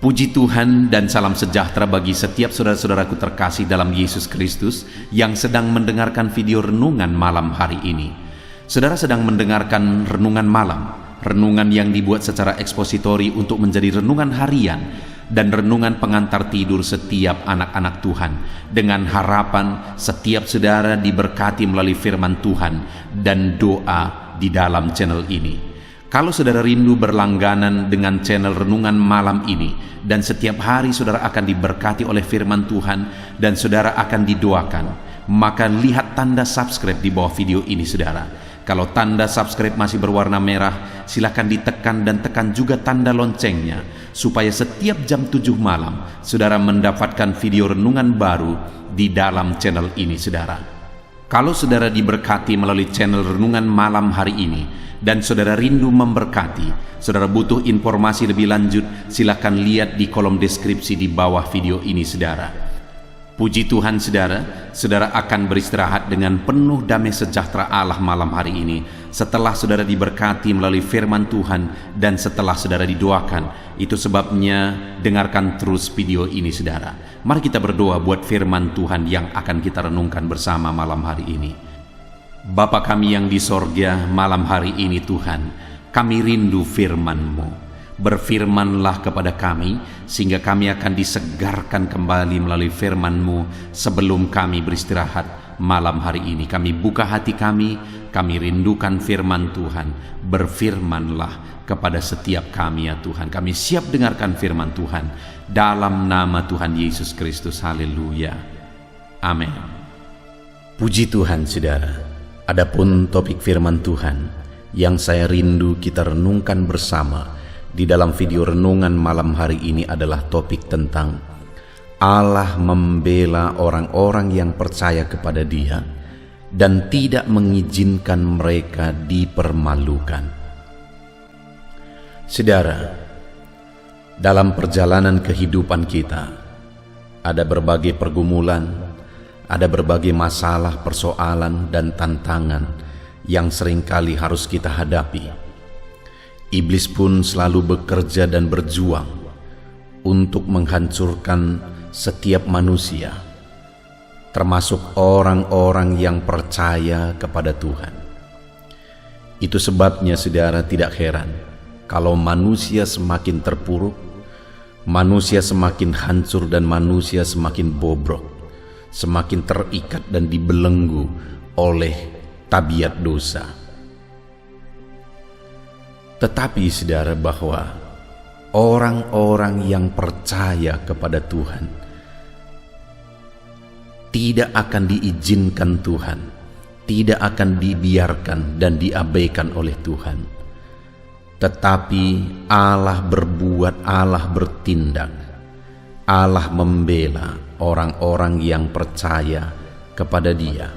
Puji Tuhan dan salam sejahtera bagi setiap saudara-saudaraku terkasih dalam Yesus Kristus yang sedang mendengarkan video renungan malam hari ini. Saudara sedang mendengarkan renungan malam, renungan yang dibuat secara ekspositori untuk menjadi renungan harian dan renungan pengantar tidur setiap anak-anak Tuhan, dengan harapan setiap saudara diberkati melalui firman Tuhan dan doa di dalam channel ini. Kalau saudara rindu berlangganan dengan channel renungan malam ini dan setiap hari saudara akan diberkati oleh firman Tuhan dan saudara akan didoakan, maka lihat tanda subscribe di bawah video ini saudara. Kalau tanda subscribe masih berwarna merah, silakan ditekan dan tekan juga tanda loncengnya supaya setiap jam 7 malam saudara mendapatkan video renungan baru di dalam channel ini saudara. Kalau saudara diberkati melalui channel renungan malam hari ini dan saudara rindu memberkati, saudara butuh informasi lebih lanjut, silakan lihat di kolom deskripsi di bawah video ini saudara. Puji Tuhan saudara, saudara akan beristirahat dengan penuh damai sejahtera Allah malam hari ini setelah saudara diberkati melalui firman Tuhan dan setelah saudara didoakan. Itu sebabnya dengarkan terus video ini saudara. Mari kita berdoa buat firman Tuhan yang akan kita renungkan bersama malam hari ini. Bapa kami yang di sorga, malam hari ini Tuhan, kami rindu firman-Mu. Berfirmanlah kepada kami, sehingga kami akan disegarkan kembali melalui firman-Mu sebelum kami beristirahat malam hari ini. Kami buka hati kami rindukan firman Tuhan. Berfirmanlah kepada setiap kami ya Tuhan. Kami siap dengarkan firman Tuhan. Dalam nama Tuhan Yesus Kristus, haleluya. Amin. Puji Tuhan saudara. Adapun topik firman Tuhan yang saya rindu kita renungkan bersama di dalam video renungan malam hari ini adalah topik tentang Allah membela orang-orang yang percaya kepada Dia dan tidak mengizinkan mereka dipermalukan. Saudara, dalam perjalanan kehidupan kita ada berbagai pergumulan, ada berbagai masalah, persoalan, dan tantangan yang seringkali harus kita hadapi. Iblis pun selalu bekerja dan berjuang untuk menghancurkan setiap manusia, termasuk orang-orang yang percaya kepada Tuhan. Itu sebabnya saudara tidak heran kalau manusia semakin terpuruk, manusia semakin hancur, dan manusia semakin bobrok, semakin terikat dan dibelenggu oleh tabiat dosa. Tetapi saudara, bahwa orang-orang yang percaya kepada Tuhan tidak akan diizinkan Tuhan, tidak akan dibiarkan dan diabaikan oleh Tuhan. Tetapi Allah berbuat, Allah bertindak, Allah membela orang-orang yang percaya kepada Dia.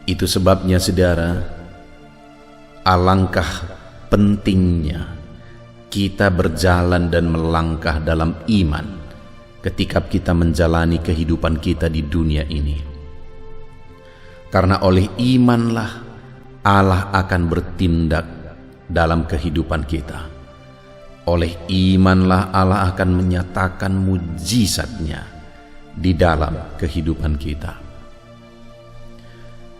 Itu sebabnya saudara, alangkah pentingnya kita berjalan dan melangkah dalam iman ketika kita menjalani kehidupan kita di dunia ini. Karena oleh imanlah Allah akan bertindak dalam kehidupan kita. Oleh imanlah Allah akan menyatakan mujizatnya di dalam kehidupan kita.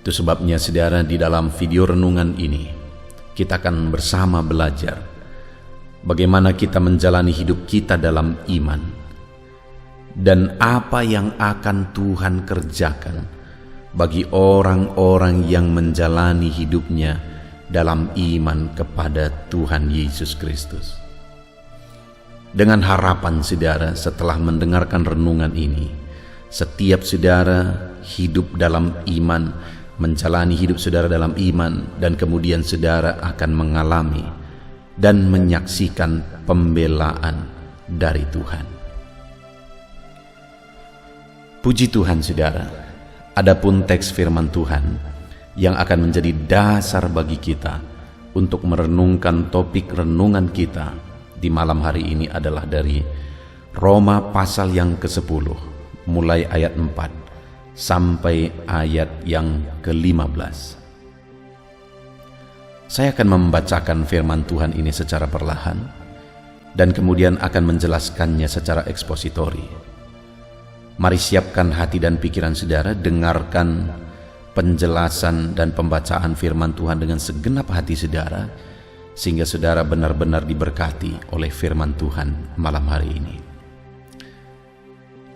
Itu sebabnya saudara, di dalam video renungan ini kita akan bersama belajar bagaimana kita menjalani hidup kita dalam iman dan apa yang akan Tuhan kerjakan bagi orang-orang yang menjalani hidupnya dalam iman kepada Tuhan Yesus Kristus. Dengan harapan saudara, setelah mendengarkan renungan ini, setiap saudara hidup dalam iman, menjalani hidup saudara dalam iman, dan kemudian saudara akan mengalami dan menyaksikan pembelaan dari Tuhan. Puji Tuhan saudara, adapun teks firman Tuhan yang akan menjadi dasar bagi kita untuk merenungkan topik renungan kita di malam hari ini adalah dari Roma pasal yang ke-10, mulai ayat 4 sampai ayat yang ke-15. Saya akan membacakan firman Tuhan ini secara perlahan, dan kemudian akan menjelaskannya secara ekspositori. Mari siapkan hati dan pikiran saudara, dengarkan penjelasan dan pembacaan firman Tuhan dengan segenap hati saudara, sehingga saudara benar-benar diberkati oleh firman Tuhan malam hari ini.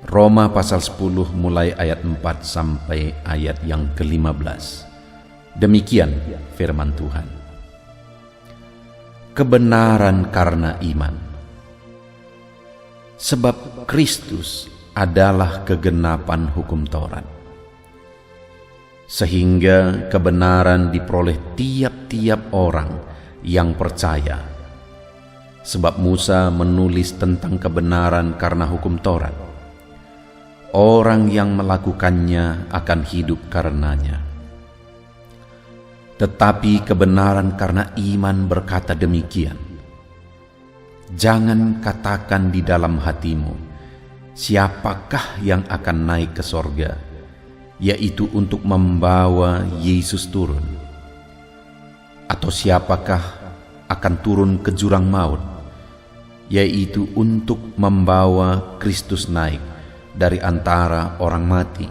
Roma pasal 10 mulai ayat 4 sampai ayat yang ke-15. Demikian firman Tuhan. Kebenaran karena iman. Sebab Kristus adalah kegenapan hukum Taurat, sehingga kebenaran diperoleh tiap-tiap orang yang percaya. Sebab Musa menulis tentang kebenaran karena hukum Taurat. Orang yang melakukannya akan hidup karenanya. Tetapi kebenaran karena iman berkata demikian. Jangan katakan di dalam hatimu, siapakah yang akan naik ke sorga, yaitu untuk membawa Yesus turun. Atau siapakah akan turun ke jurang maut, yaitu untuk membawa Kristus naik dari antara orang mati.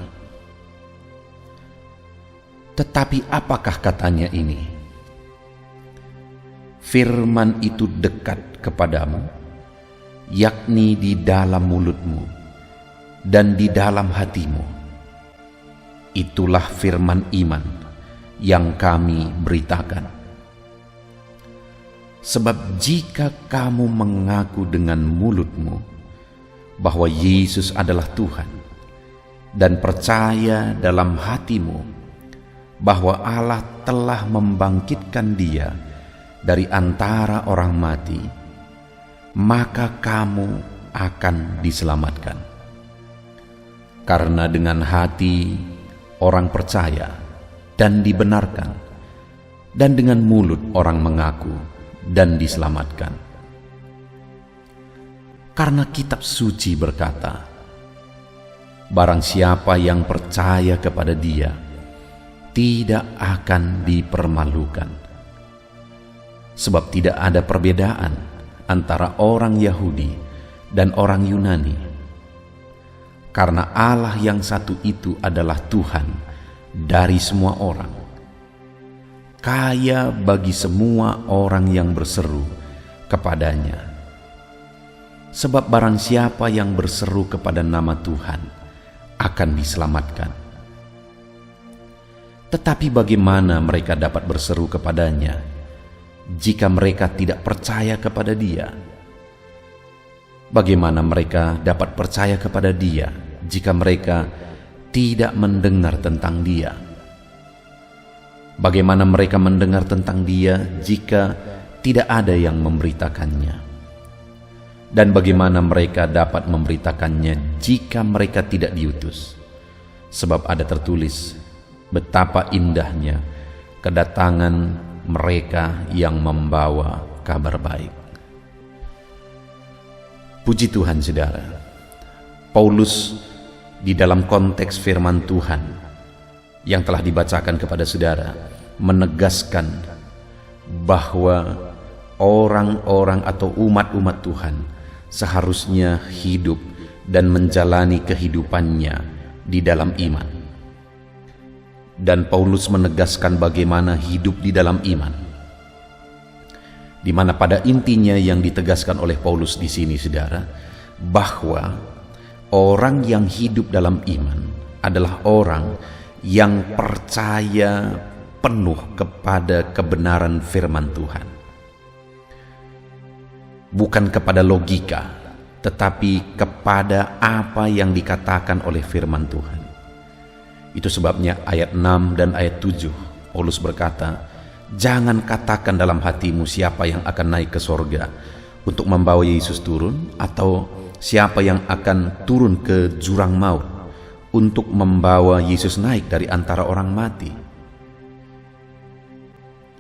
Tetapi apakah katanya ini? Firman itu dekat kepadamu, yakni di dalam mulutmu dan di dalam hatimu. Itulah firman iman yang kami beritakan. Sebab jika kamu mengaku dengan mulutmu bahwa Yesus adalah Tuhan, dan percaya dalam hatimu bahwa Allah telah membangkitkan Dia dari antara orang mati, maka kamu akan diselamatkan. Karena dengan hati orang percaya dan dibenarkan, dan dengan mulut orang mengaku dan diselamatkan. Karena kitab suci berkata, barang siapa yang percaya kepada Dia tidak akan dipermalukan. Sebab tidak ada perbedaan antara orang Yahudi dan orang Yunani. Karena Allah yang satu itu adalah Tuhan dari semua orang, kaya bagi semua orang yang berseru kepadanya. Sebab barang siapa yang berseru kepada nama Tuhan akan diselamatkan. Tetapi bagaimana mereka dapat berseru kepadanya jika mereka tidak percaya kepada Dia? Bagaimana mereka dapat percaya kepada Dia jika mereka tidak mendengar tentang Dia? Bagaimana mereka mendengar tentang Dia jika tidak ada yang memberitakannya? Dan bagaimana mereka dapat memberitakannya jika mereka tidak diutus? Sebab ada tertulis, betapa indahnya kedatangan mereka yang membawa kabar baik. Puji Tuhan saudara, Paulus di dalam konteks firman Tuhan yang telah dibacakan kepada saudara menegaskan bahwa orang-orang atau umat-umat Tuhan seharusnya hidup dan menjalani kehidupannya di dalam iman. Dan Paulus menegaskan bagaimana hidup di dalam iman, di mana pada intinya yang ditegaskan oleh Paulus di sini saudara, bahwa orang yang hidup dalam iman adalah orang yang percaya penuh kepada kebenaran firman Tuhan, bukan kepada logika, tetapi kepada apa yang dikatakan oleh firman Tuhan. Itu sebabnya ayat 6 dan ayat 7 Paulus berkata, jangan katakan dalam hatimu siapa yang akan naik ke sorga untuk membawa Yesus turun, atau siapa yang akan turun ke jurang maut untuk membawa Yesus naik dari antara orang mati.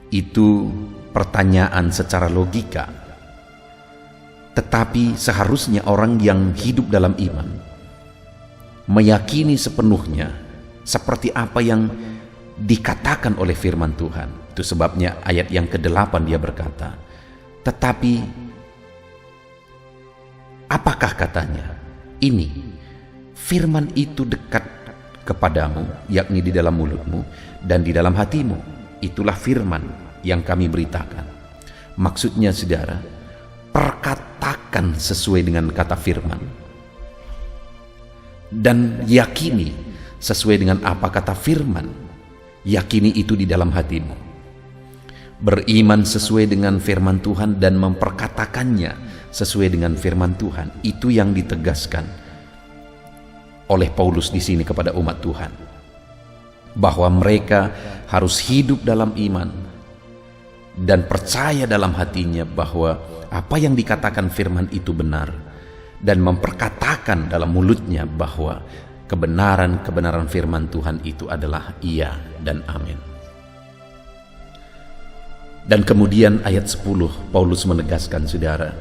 Itu pertanyaan secara logika. Tetapi seharusnya orang yang hidup dalam iman meyakini sepenuhnya seperti apa yang dikatakan oleh firman Tuhan. Itu sebabnya ayat yang ke-8 dia berkata, tetapi Apakah katanya? Ini, firman itu dekat kepadamu, yakni di dalam mulutmu dan di dalam hatimu. Itulah firman yang kami beritakan. Maksudnya saudara, perkatakan sesuai dengan kata firman, dan yakini sesuai dengan apa kata firman. Yakini itu di dalam hatimu. Beriman sesuai dengan firman Tuhan dan memperkatakannya sesuai dengan firman Tuhan. Itu yang ditegaskan oleh Paulus di sini kepada umat Tuhan, bahwa mereka harus hidup dalam iman dan percaya dalam hatinya bahwa apa yang dikatakan firman itu benar, dan memperkatakan dalam mulutnya bahwa kebenaran firman Tuhan itu adalah iya dan amin. Dan kemudian ayat 10 Paulus menegaskan saudara,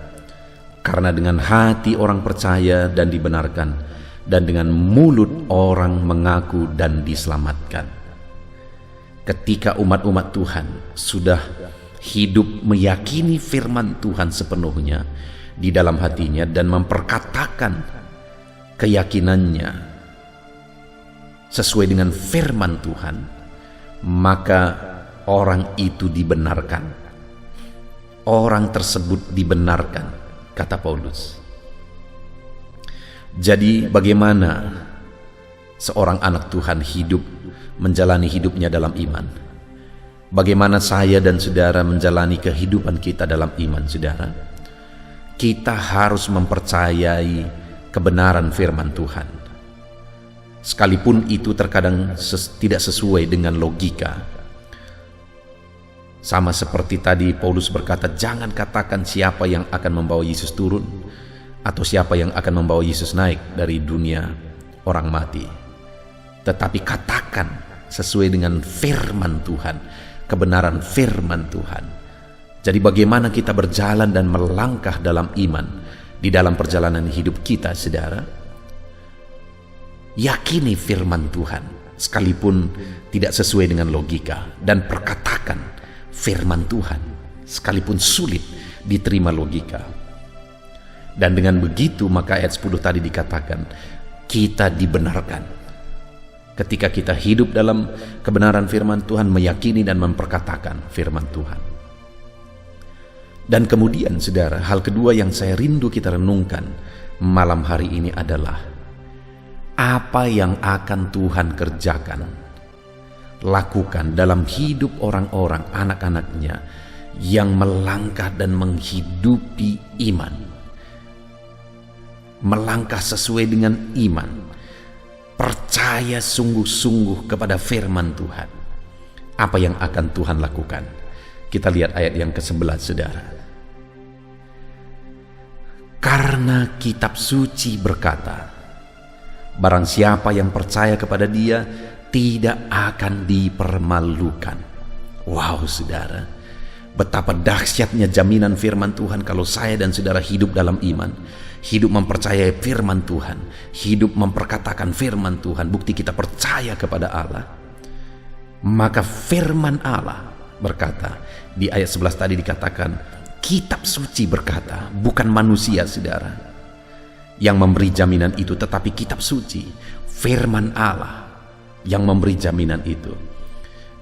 karena dengan hati orang percaya dan dibenarkan, dan dengan mulut orang mengaku dan diselamatkan. Ketika umat-umat Tuhan sudah hidup meyakini firman Tuhan sepenuhnya di dalam hatinya dan memperkatakan keyakinannya sesuai dengan firman Tuhan, maka orang itu dibenarkan. Orang tersebut dibenarkan, kata Paulus. Jadi bagaimana seorang anak Tuhan hidup, menjalani hidupnya dalam iman? Bagaimana saya dan saudara menjalani kehidupan kita dalam iman, saudara? Kita harus mempercayai kebenaran firman Tuhan, sekalipun itu terkadang tidak sesuai dengan logika. Sama seperti tadi Paulus berkata, jangan katakan siapa yang akan membawa Yesus turun, atau siapa yang akan membawa Yesus naik dari dunia orang mati. Tetapi katakan sesuai dengan firman Tuhan, kebenaran firman Tuhan. Jadi bagaimana kita berjalan dan melangkah dalam iman di dalam perjalanan hidup kita, saudara? Yakini firman Tuhan sekalipun tidak sesuai dengan logika, dan perkatakan firman Tuhan sekalipun sulit diterima logika. Dan dengan begitu maka ayat 10 tadi dikatakan kita dibenarkan. Ketika kita hidup dalam kebenaran firman Tuhan, meyakini dan memperkatakan firman Tuhan. Dan kemudian saudara, hal kedua yang saya rindu kita renungkan malam hari ini adalah apa yang akan Tuhan kerjakan, lakukan dalam hidup orang-orang, anak-anaknya yang melangkah dan menghidupi iman. Melangkah sesuai dengan iman, percaya sungguh-sungguh kepada firman Tuhan. Apa yang akan Tuhan lakukan? Kita lihat ayat yang ke-11, saudara. Karena kitab suci berkata, barang siapa yang percaya kepada Dia tidak akan dipermalukan. Wow, saudara, betapa dahsyatnya jaminan firman Tuhan kalau saya dan saudara hidup dalam iman, hidup mempercayai firman Tuhan, hidup memperkatakan firman Tuhan, bukti kita percaya kepada Allah. Maka firman Allah berkata, di ayat 11 tadi dikatakan, kitab suci berkata, bukan manusia, saudara, yang memberi jaminan itu, tetapi kitab suci, firman Allah yang memberi jaminan itu.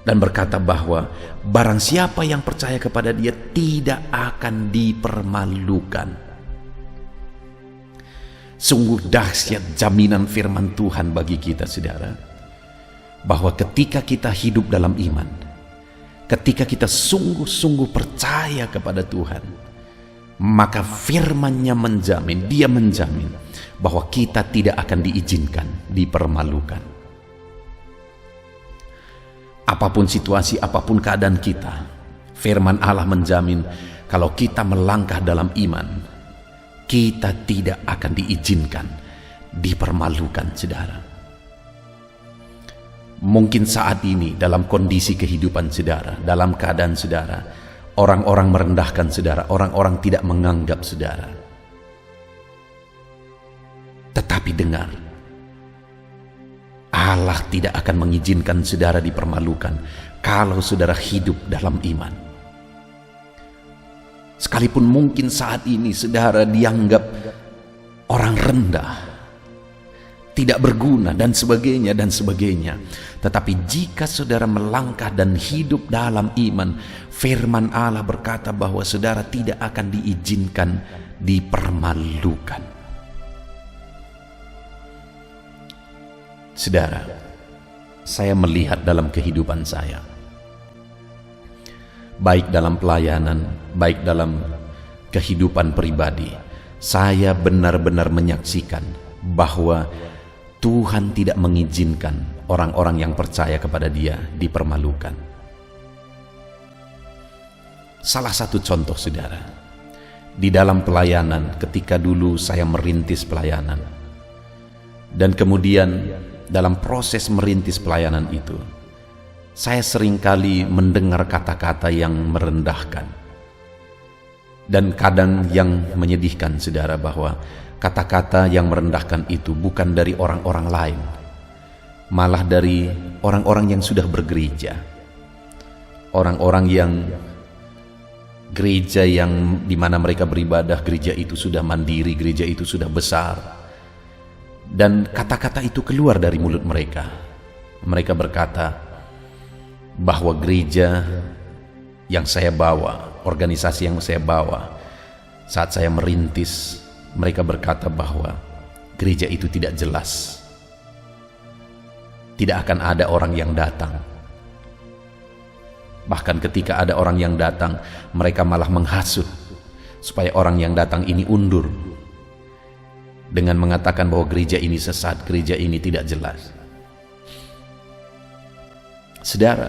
Dan berkata bahwa barang siapa yang percaya kepada Dia tidak akan dipermalukan. Sungguh dahsyat jaminan firman Tuhan bagi kita, saudara, bahwa ketika kita hidup dalam iman, ketika kita sungguh-sungguh percaya kepada Tuhan, maka firman-Nya menjamin, Dia menjamin bahwa kita tidak akan diizinkan dipermalukan. Apapun situasi, apapun keadaan kita, firman Allah menjamin kalau kita melangkah dalam iman, kita tidak akan diizinkan dipermalukan, saudara. Mungkin saat ini dalam kondisi kehidupan saudara, dalam keadaan saudara, orang-orang merendahkan saudara, orang-orang tidak menganggap saudara. Tetapi dengar, Allah tidak akan mengizinkan saudara dipermalukan kalau saudara hidup dalam iman. Sekalipun mungkin saat ini saudara dianggap rendah, tidak berguna, dan sebagainya, dan sebagainya. Tetapi jika saudara melangkah dan hidup dalam iman, firman Allah berkata bahwa saudara tidak akan diizinkan dipermalukan. Saudara, saya melihat dalam kehidupan saya, baik dalam pelayanan, baik dalam kehidupan pribadi, saya benar-benar menyaksikan bahwa Tuhan tidak mengizinkan orang-orang yang percaya kepada Dia dipermalukan. Salah satu contoh, saudara, di dalam pelayanan, ketika dulu saya merintis pelayanan, dan kemudian dalam proses merintis pelayanan itu, saya seringkali mendengar kata-kata yang merendahkan. Dan kadang yang menyedihkan, saudara, bahwa kata-kata yang merendahkan itu bukan dari orang-orang lain, malah dari orang-orang yang sudah bergereja, orang-orang yang gereja yang dimana mereka beribadah, gereja itu sudah mandiri, gereja itu sudah besar. Dan kata-kata itu keluar dari mulut mereka. Mereka berkata bahwa gereja yang saya bawa, organisasi yang saya bawa, saat saya merintis, mereka berkata bahwa gereja itu tidak jelas, tidak akan ada orang yang datang. Bahkan ketika ada orang yang datang, mereka malah menghasut supaya orang yang datang ini undur, dengan mengatakan bahwa gereja ini sesat, gereja ini tidak jelas. Saudara,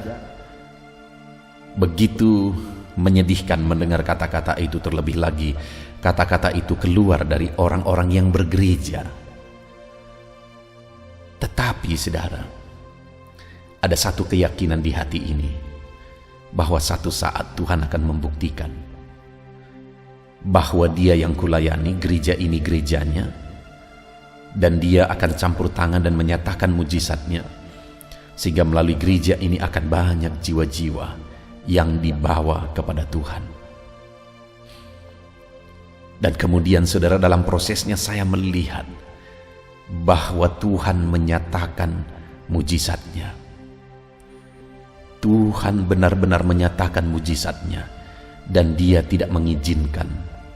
begitu menyedihkan mendengar kata-kata itu, terlebih lagi kata-kata itu keluar dari orang-orang yang bergereja. Tetapi saudara, ada satu keyakinan di hati ini, bahwa satu saat Tuhan akan membuktikan bahwa Dia yang kulayani, gereja ini gerejanya, dan Dia akan campur tangan dan menyatakan mujizatnya, sehingga melalui gereja ini akan banyak jiwa-jiwa yang dibawa kepada Tuhan. Dan kemudian saudara, dalam prosesnya saya melihat bahwa Tuhan menyatakan mujizatnya. Tuhan benar-benar menyatakan mujizatnya, dan Dia tidak mengizinkan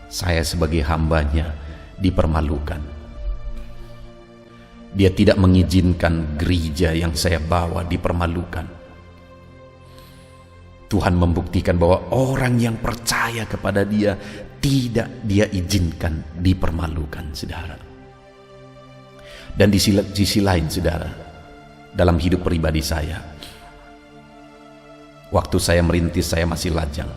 saya sebagai hambanya dipermalukan. Dia tidak mengizinkan gereja yang saya bawa dipermalukan. Tuhan membuktikan bahwa orang yang percaya kepada Dia tidak Dia izinkan dipermalukan, saudara. Dan di sisi lain, saudara, dalam hidup pribadi saya, waktu saya merintis, saya masih lajang.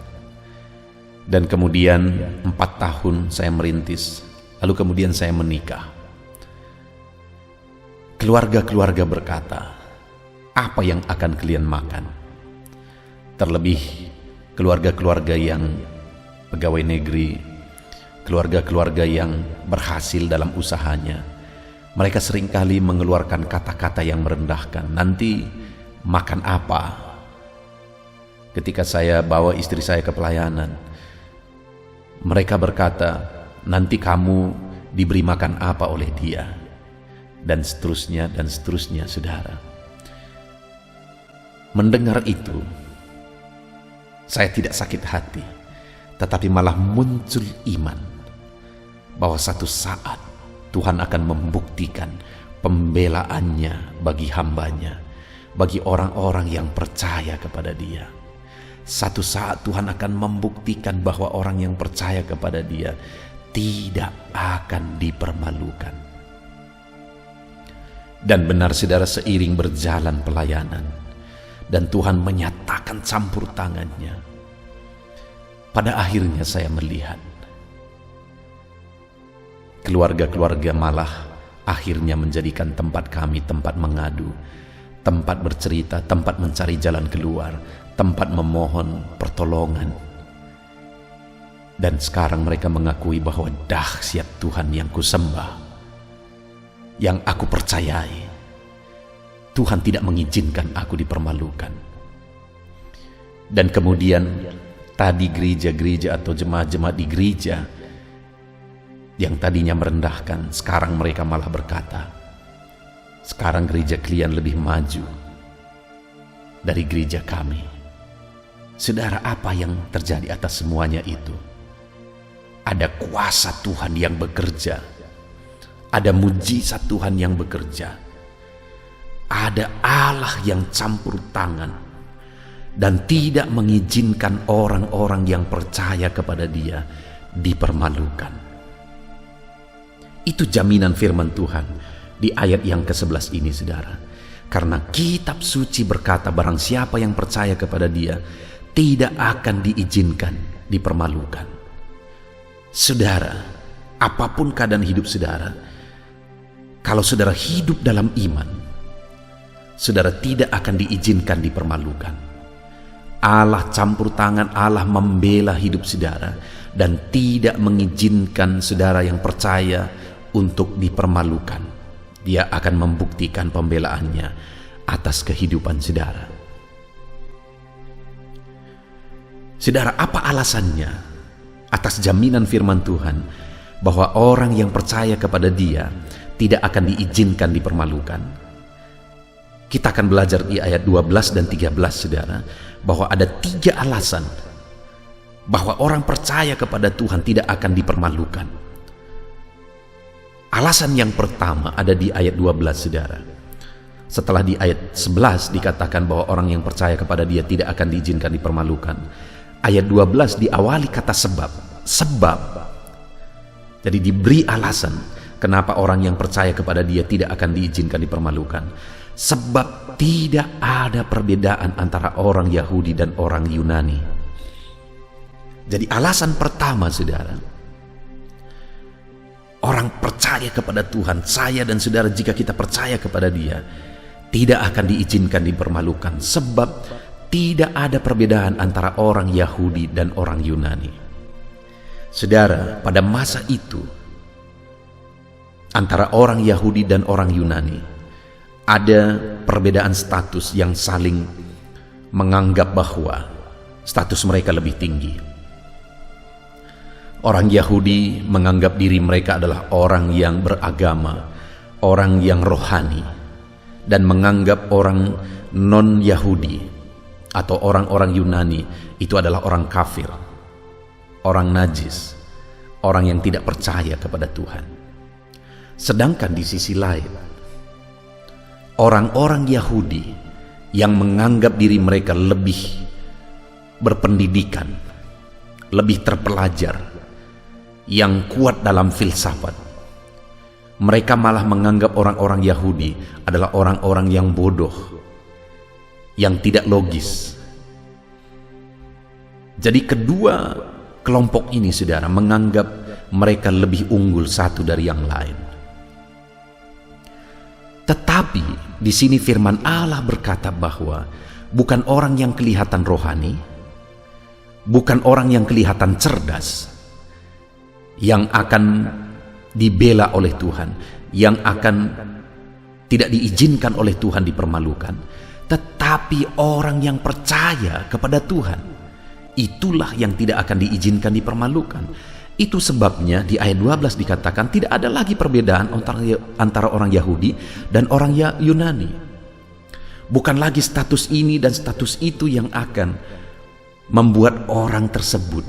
Dan kemudian 4 tahun saya merintis, lalu kemudian saya menikah. Keluarga-keluarga berkata, apa yang akan kalian makan? Terlebih keluarga-keluarga yang pegawai negeri, keluarga-keluarga yang berhasil dalam usahanya, mereka seringkali mengeluarkan kata-kata yang merendahkan. Nanti makan apa? Ketika saya bawa istri saya ke pelayanan, mereka berkata, nanti kamu diberi makan apa oleh dia? Dan seterusnya, dan seterusnya, saudara. Mendengar itu, saya tidak sakit hati, tetapi malah muncul iman bahwa satu saat Tuhan akan membuktikan pembelaannya bagi hambanya, bagi orang-orang yang percaya kepada Dia. Satu saat Tuhan akan membuktikan bahwa orang yang percaya kepada Dia tidak akan dipermalukan. Dan benar, saudara, seiring berjalan pelayanan dan Tuhan menyatakan campur tangannya, pada akhirnya saya melihat keluarga-keluarga malah akhirnya menjadikan tempat kami tempat mengadu, tempat bercerita, tempat mencari jalan keluar, tempat memohon pertolongan. Dan sekarang mereka mengakui bahwa dahsyat Tuhan yang kusembah, yang aku percayai, Tuhan tidak mengizinkan aku dipermalukan. Dan kemudian tadi gereja-gereja atau jemaat-jemaat di gereja Yang tadinya merendahkan, sekarang mereka malah berkata, sekarang gereja kalian lebih maju dari gereja kami. Saudara, apa yang terjadi atas semuanya itu? Ada kuasa Tuhan yang bekerja. Ada mujizat Tuhan yang bekerja. Ada Allah yang campur tangan dan tidak mengizinkan orang-orang yang percaya kepada Dia dipermalukan. Itu jaminan firman Tuhan di ayat yang ke-11 ini, saudara. Karena kitab suci berkata, barang siapa yang percaya kepada Dia tidak akan diizinkan dipermalukan. Saudara, apapun keadaan hidup saudara, kalau saudara hidup dalam iman, saudara tidak akan diizinkan dipermalukan. Allah campur tangan, Allah membela hidup saudara dan tidak mengizinkan saudara yang percaya untuk dipermalukan. Dia akan membuktikan pembelaannya atas kehidupan saudara. Saudara, apa alasannya atas jaminan firman Tuhan bahwa orang yang percaya kepada Dia tidak akan diizinkan dipermalukan? Kita akan belajar di ayat 12 dan 13, saudara, bahwa ada 3 alasan bahwa orang percaya kepada Tuhan tidak akan dipermalukan. Alasan yang pertama ada di ayat 12, saudara. Setelah di ayat 11 dikatakan bahwa orang yang percaya kepada Dia tidak akan diizinkan dipermalukan, ayat 12 diawali kata sebab. Sebab. Jadi diberi alasan kenapa orang yang percaya kepada Dia tidak akan diizinkan dipermalukan. Sebab tidak ada perbedaan antara orang Yahudi dan orang Yunani. Jadi alasan pertama, saudara, orang percaya kepada Tuhan, saya dan saudara, jika kita percaya kepada Dia, tidak akan diizinkan dipermalukan. Sebab tidak ada perbedaan antara orang Yahudi dan orang Yunani. Saudara, pada masa itu, antara orang Yahudi dan orang Yunani, ada perbedaan status yang saling menganggap bahwa status mereka lebih tinggi. Orang Yahudi menganggap diri mereka adalah orang yang beragama, orang yang rohani, dan menganggap orang non-Yahudi atau orang-orang Yunani itu adalah orang kafir, orang najis, orang yang tidak percaya kepada Tuhan. Sedangkan di sisi lain, orang-orang Yahudi yang menganggap diri mereka lebih berpendidikan, lebih terpelajar, yang kuat dalam filsafat, mereka malah menganggap orang-orang Yahudi adalah orang-orang yang bodoh, yang tidak logis. Jadi kedua kelompok ini, saudara, menganggap mereka lebih unggul satu dari yang lain. Tetapi di sini firman Allah berkata bahwa bukan orang yang kelihatan rohani, bukan orang yang kelihatan cerdas yang akan dibela oleh Tuhan, yang akan tidak diizinkan oleh Tuhan dipermalukan, tetapi orang yang percaya kepada Tuhan, itulah yang tidak akan diizinkan dipermalukan. Itu sebabnya di ayat 12 dikatakan tidak ada lagi perbedaan antara orang Yahudi dan orang Yunani. Bukan lagi status ini dan status itu yang akan membuat orang tersebut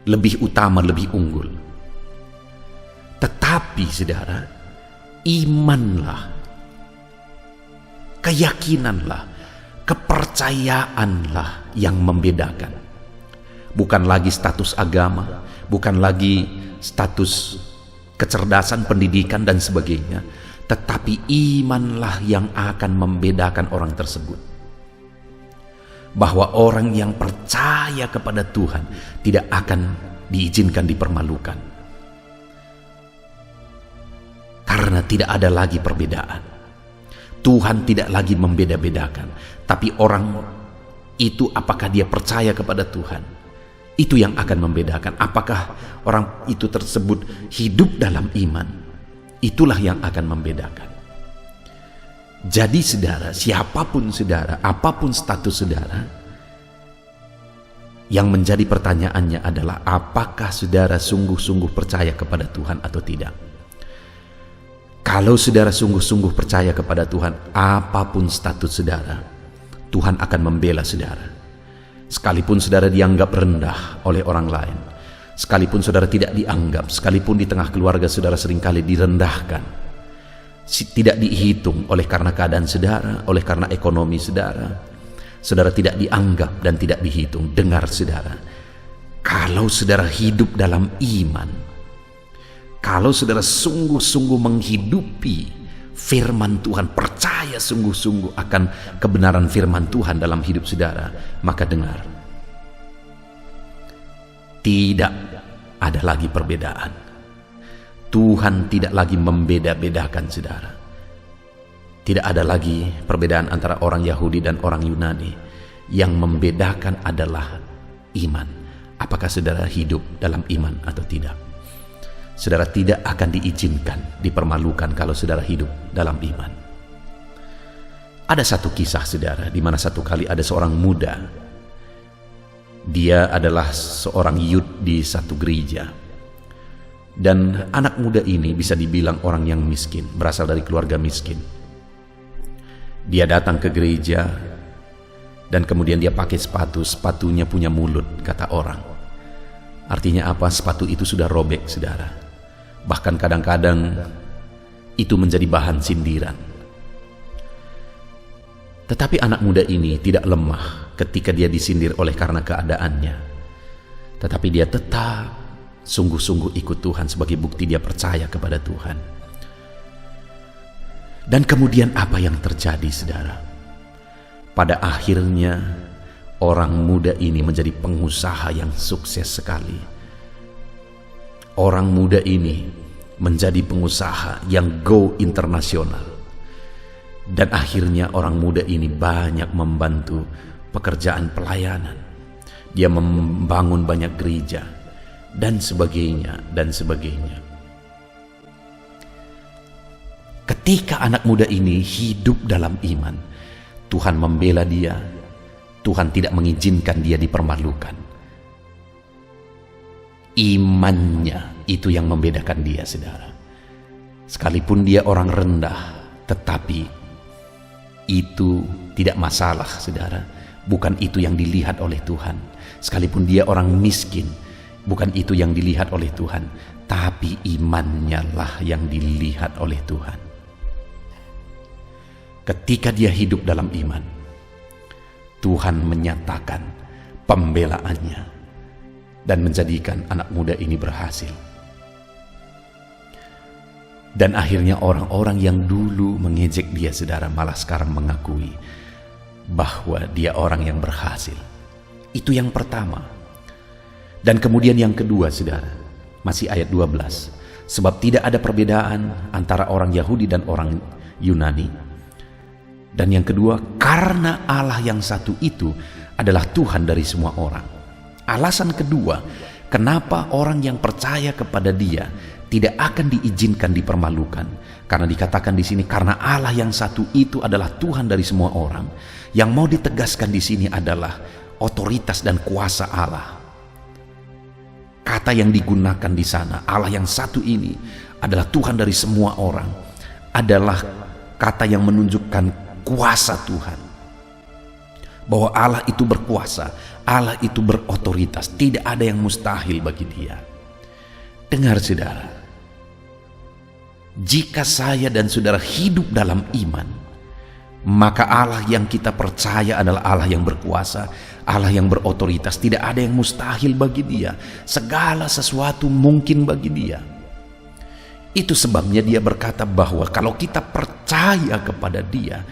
lebih utama, lebih unggul. Tetapi saudara, imanlah, keyakinanlah, kepercayaanlah yang membedakan. Bukan lagi status agama, bukan lagi status kecerdasan, pendidikan dan sebagainya, tetapi imanlah yang akan membedakan orang tersebut. Bahwa orang yang percaya kepada Tuhan tidak akan diizinkan dipermalukan, karena tidak ada lagi perbedaan. Tuhan tidak lagi membeda-bedakan, tapi orang itu apakah dia percaya kepada Tuhan, itu yang akan membedakan. Apakah orang itu tersebut hidup dalam iman, itulah yang akan membedakan. Jadi saudara, siapapun saudara, apapun status saudara, Yang menjadi pertanyaannya adalah apakah saudara sungguh-sungguh percaya kepada Tuhan atau tidak? Kalau saudara sungguh-sungguh percaya kepada Tuhan, apapun status saudara, Tuhan akan membela saudara. Sekalipun saudara dianggap rendah oleh orang lain, sekalipun saudara tidak dianggap, sekalipun di tengah keluarga saudara seringkali direndahkan, tidak dihitung oleh karena keadaan saudara, oleh karena ekonomi saudara, saudara tidak dianggap dan tidak dihitung. Dengar saudara, kalau saudara hidup dalam iman, kalau saudara sungguh-sungguh menghidupi firman Tuhan, percaya sungguh-sungguh akan kebenaran firman Tuhan dalam hidup saudara, maka dengar, tidak ada lagi perbedaan. Tuhan tidak lagi membeda-bedakan saudara. Tidak ada lagi perbedaan antara orang Yahudi dan orang Yunani. Yang membedakan adalah iman. Apakah saudara hidup dalam iman atau tidak? Saudara tidak akan diizinkan, dipermalukan kalau saudara hidup dalam iman. Ada satu kisah saudara, di mana satu kali ada seorang muda. Dia adalah seorang youth di satu gereja. Dan anak muda ini bisa dibilang orang yang miskin, berasal dari keluarga miskin. Dia datang ke gereja dan kemudian dia pakai sepatu, sepatunya punya mulut, kata orang. Artinya apa? Sepatu itu sudah robek saudara. Bahkan kadang-kadang itu menjadi bahan sindiran. Tetapi anak muda ini tidak lemah ketika dia disindir oleh karena keadaannya. Tetapi dia tetap sungguh-sungguh ikut Tuhan sebagai bukti dia percaya kepada Tuhan. Dan kemudian apa yang terjadi saudara? Pada akhirnya orang muda ini menjadi pengusaha yang sukses sekali. Orang muda ini menjadi pengusaha yang go internasional. Dan akhirnya orang muda ini banyak membantu pekerjaan pelayanan. Dia membangun banyak gereja dan sebagainya dan sebagainya. Ketika anak muda ini hidup dalam iman, Tuhan membela dia. Tuhan tidak mengizinkan dia dipermalukan. Imannya itu yang membedakan dia saudara. Sekalipun dia orang rendah, tetapi itu tidak masalah saudara. Bukan itu yang dilihat oleh Tuhan. Sekalipun dia orang miskin, bukan itu yang dilihat oleh Tuhan. Tapi imannya lah yang dilihat oleh Tuhan. Ketika dia hidup dalam iman, Tuhan menyatakan pembelaannya dan menjadikan anak muda ini berhasil. Dan akhirnya orang-orang yang dulu mengejek dia saudara malah sekarang mengakui bahwa dia orang yang berhasil. Itu yang pertama. Dan kemudian yang kedua saudara, masih ayat 12. Sebab tidak ada perbedaan antara orang Yahudi dan orang Yunani. Dan yang kedua, karena Allah yang satu itu adalah Tuhan dari semua orang. Alasan kedua, kenapa orang yang percaya kepada Dia tidak akan diizinkan dipermalukan, karena dikatakan di sini karena Allah yang satu itu adalah Tuhan dari semua orang. Yang mau ditegaskan di sini adalah otoritas dan kuasa Allah. Kata yang digunakan di sana, Allah yang satu ini adalah Tuhan dari semua orang, adalah kata yang menunjukkan kuasa Tuhan. Bahwa Allah itu berkuasa, Allah itu berotoritas, tidak ada yang mustahil bagi Dia. Dengar saudara, jika saya dan saudara hidup dalam iman, maka Allah yang kita percaya adalah Allah yang berkuasa, Allah yang berotoritas. Tidak ada yang mustahil bagi Dia. Segala sesuatu mungkin bagi Dia. Itu sebabnya Dia berkata bahwa kalau kita percaya kepada Dia,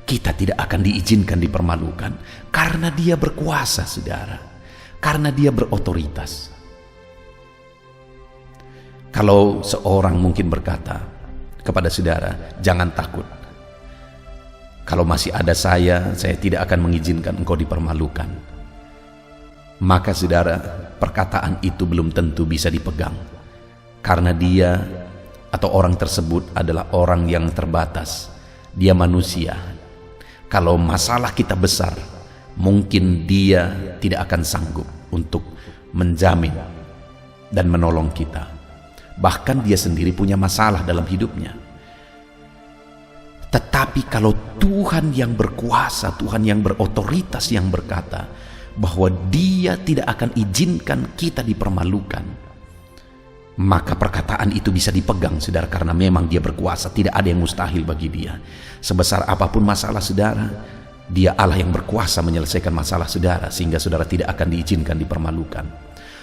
kita tidak akan diizinkan dipermalukan. Karena Dia berkuasa saudara, karena Dia berotoritas. Kalau seorang mungkin berkata kepada saudara, jangan takut, kalau masih ada saya tidak akan mengizinkan engkau dipermalukan. Maka saudara, perkataan itu belum tentu bisa dipegang. Karena dia atau orang tersebut adalah orang yang terbatas. Dia manusia. Kalau masalah kita besar, mungkin dia tidak akan sanggup untuk menjamin dan menolong kita. Bahkan dia sendiri punya masalah dalam hidupnya. Tetapi kalau Tuhan yang berkuasa, Tuhan yang berotoritas yang berkata bahwa Dia tidak akan izinkan kita dipermalukan, maka perkataan itu bisa dipegang, saudara, karena memang Dia berkuasa. Tidak ada yang mustahil bagi Dia. Sebesar apapun masalah saudara, Dia Allah yang berkuasa menyelesaikan masalah saudara, sehingga saudara tidak akan diizinkan dipermalukan.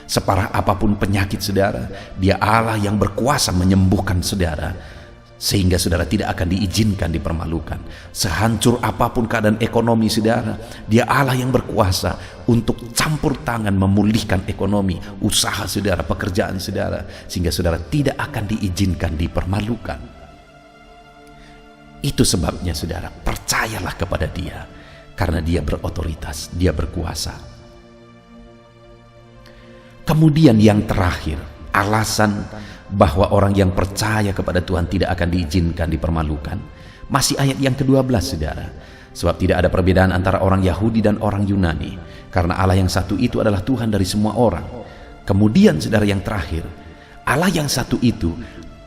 Separah apapun penyakit saudara, Dia Allah yang berkuasa menyembuhkan saudara, sehingga saudara tidak akan diizinkan dipermalukan. Sehancur apapun keadaan ekonomi saudara, Dia Allah yang berkuasa untuk campur tangan memulihkan ekonomi, usaha saudara, pekerjaan saudara, sehingga saudara tidak akan diizinkan dipermalukan. Itu sebabnya saudara, percayalah kepada Dia, karena Dia berotoritas, Dia berkuasa. Kemudian yang terakhir, alasan bahwa orang yang percaya kepada Tuhan tidak akan diizinkan dipermalukan, masih ayat yang ke-12 saudara. Sebab tidak ada perbedaan antara orang Yahudi dan orang Yunani, karena Allah yang satu itu adalah Tuhan dari semua orang. Kemudian saudara yang terakhir, Allah yang satu itu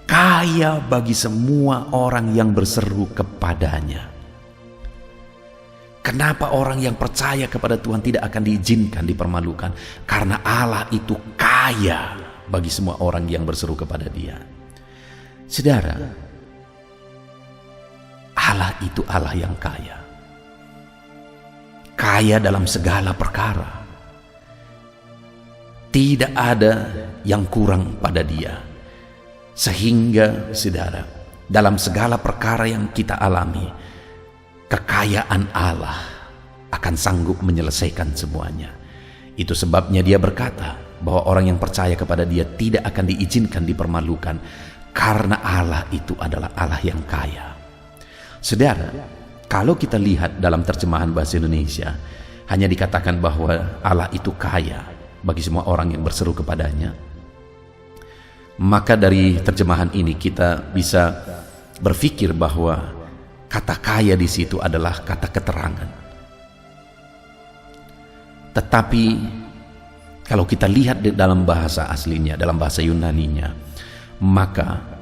kaya bagi semua orang yang berseru kepadanya. Kenapa orang yang percaya kepada Tuhan tidak akan diizinkan dipermalukan? Karena Allah itu kaya bagi semua orang yang berseru kepada Dia. Saudara, Allah itu Allah yang kaya. Kaya dalam segala perkara. Tidak ada yang kurang pada Dia. Sehingga saudara, dalam segala perkara yang kita alami, kekayaan Allah akan sanggup menyelesaikan semuanya. Itu sebabnya Dia berkata bahwa orang yang percaya kepada Dia tidak akan diizinkan dipermalukan, karena Allah itu adalah Allah yang kaya. Saudara, kalau kita lihat dalam terjemahan bahasa Indonesia, hanya dikatakan bahwa Allah itu kaya bagi semua orang yang berseru kepadanya, maka dari terjemahan ini kita bisa berpikir bahwa kata kaya di situ adalah kata keterangan. Tetapi kalau kita lihat di dalam bahasa aslinya, dalam bahasa Yunaninya, maka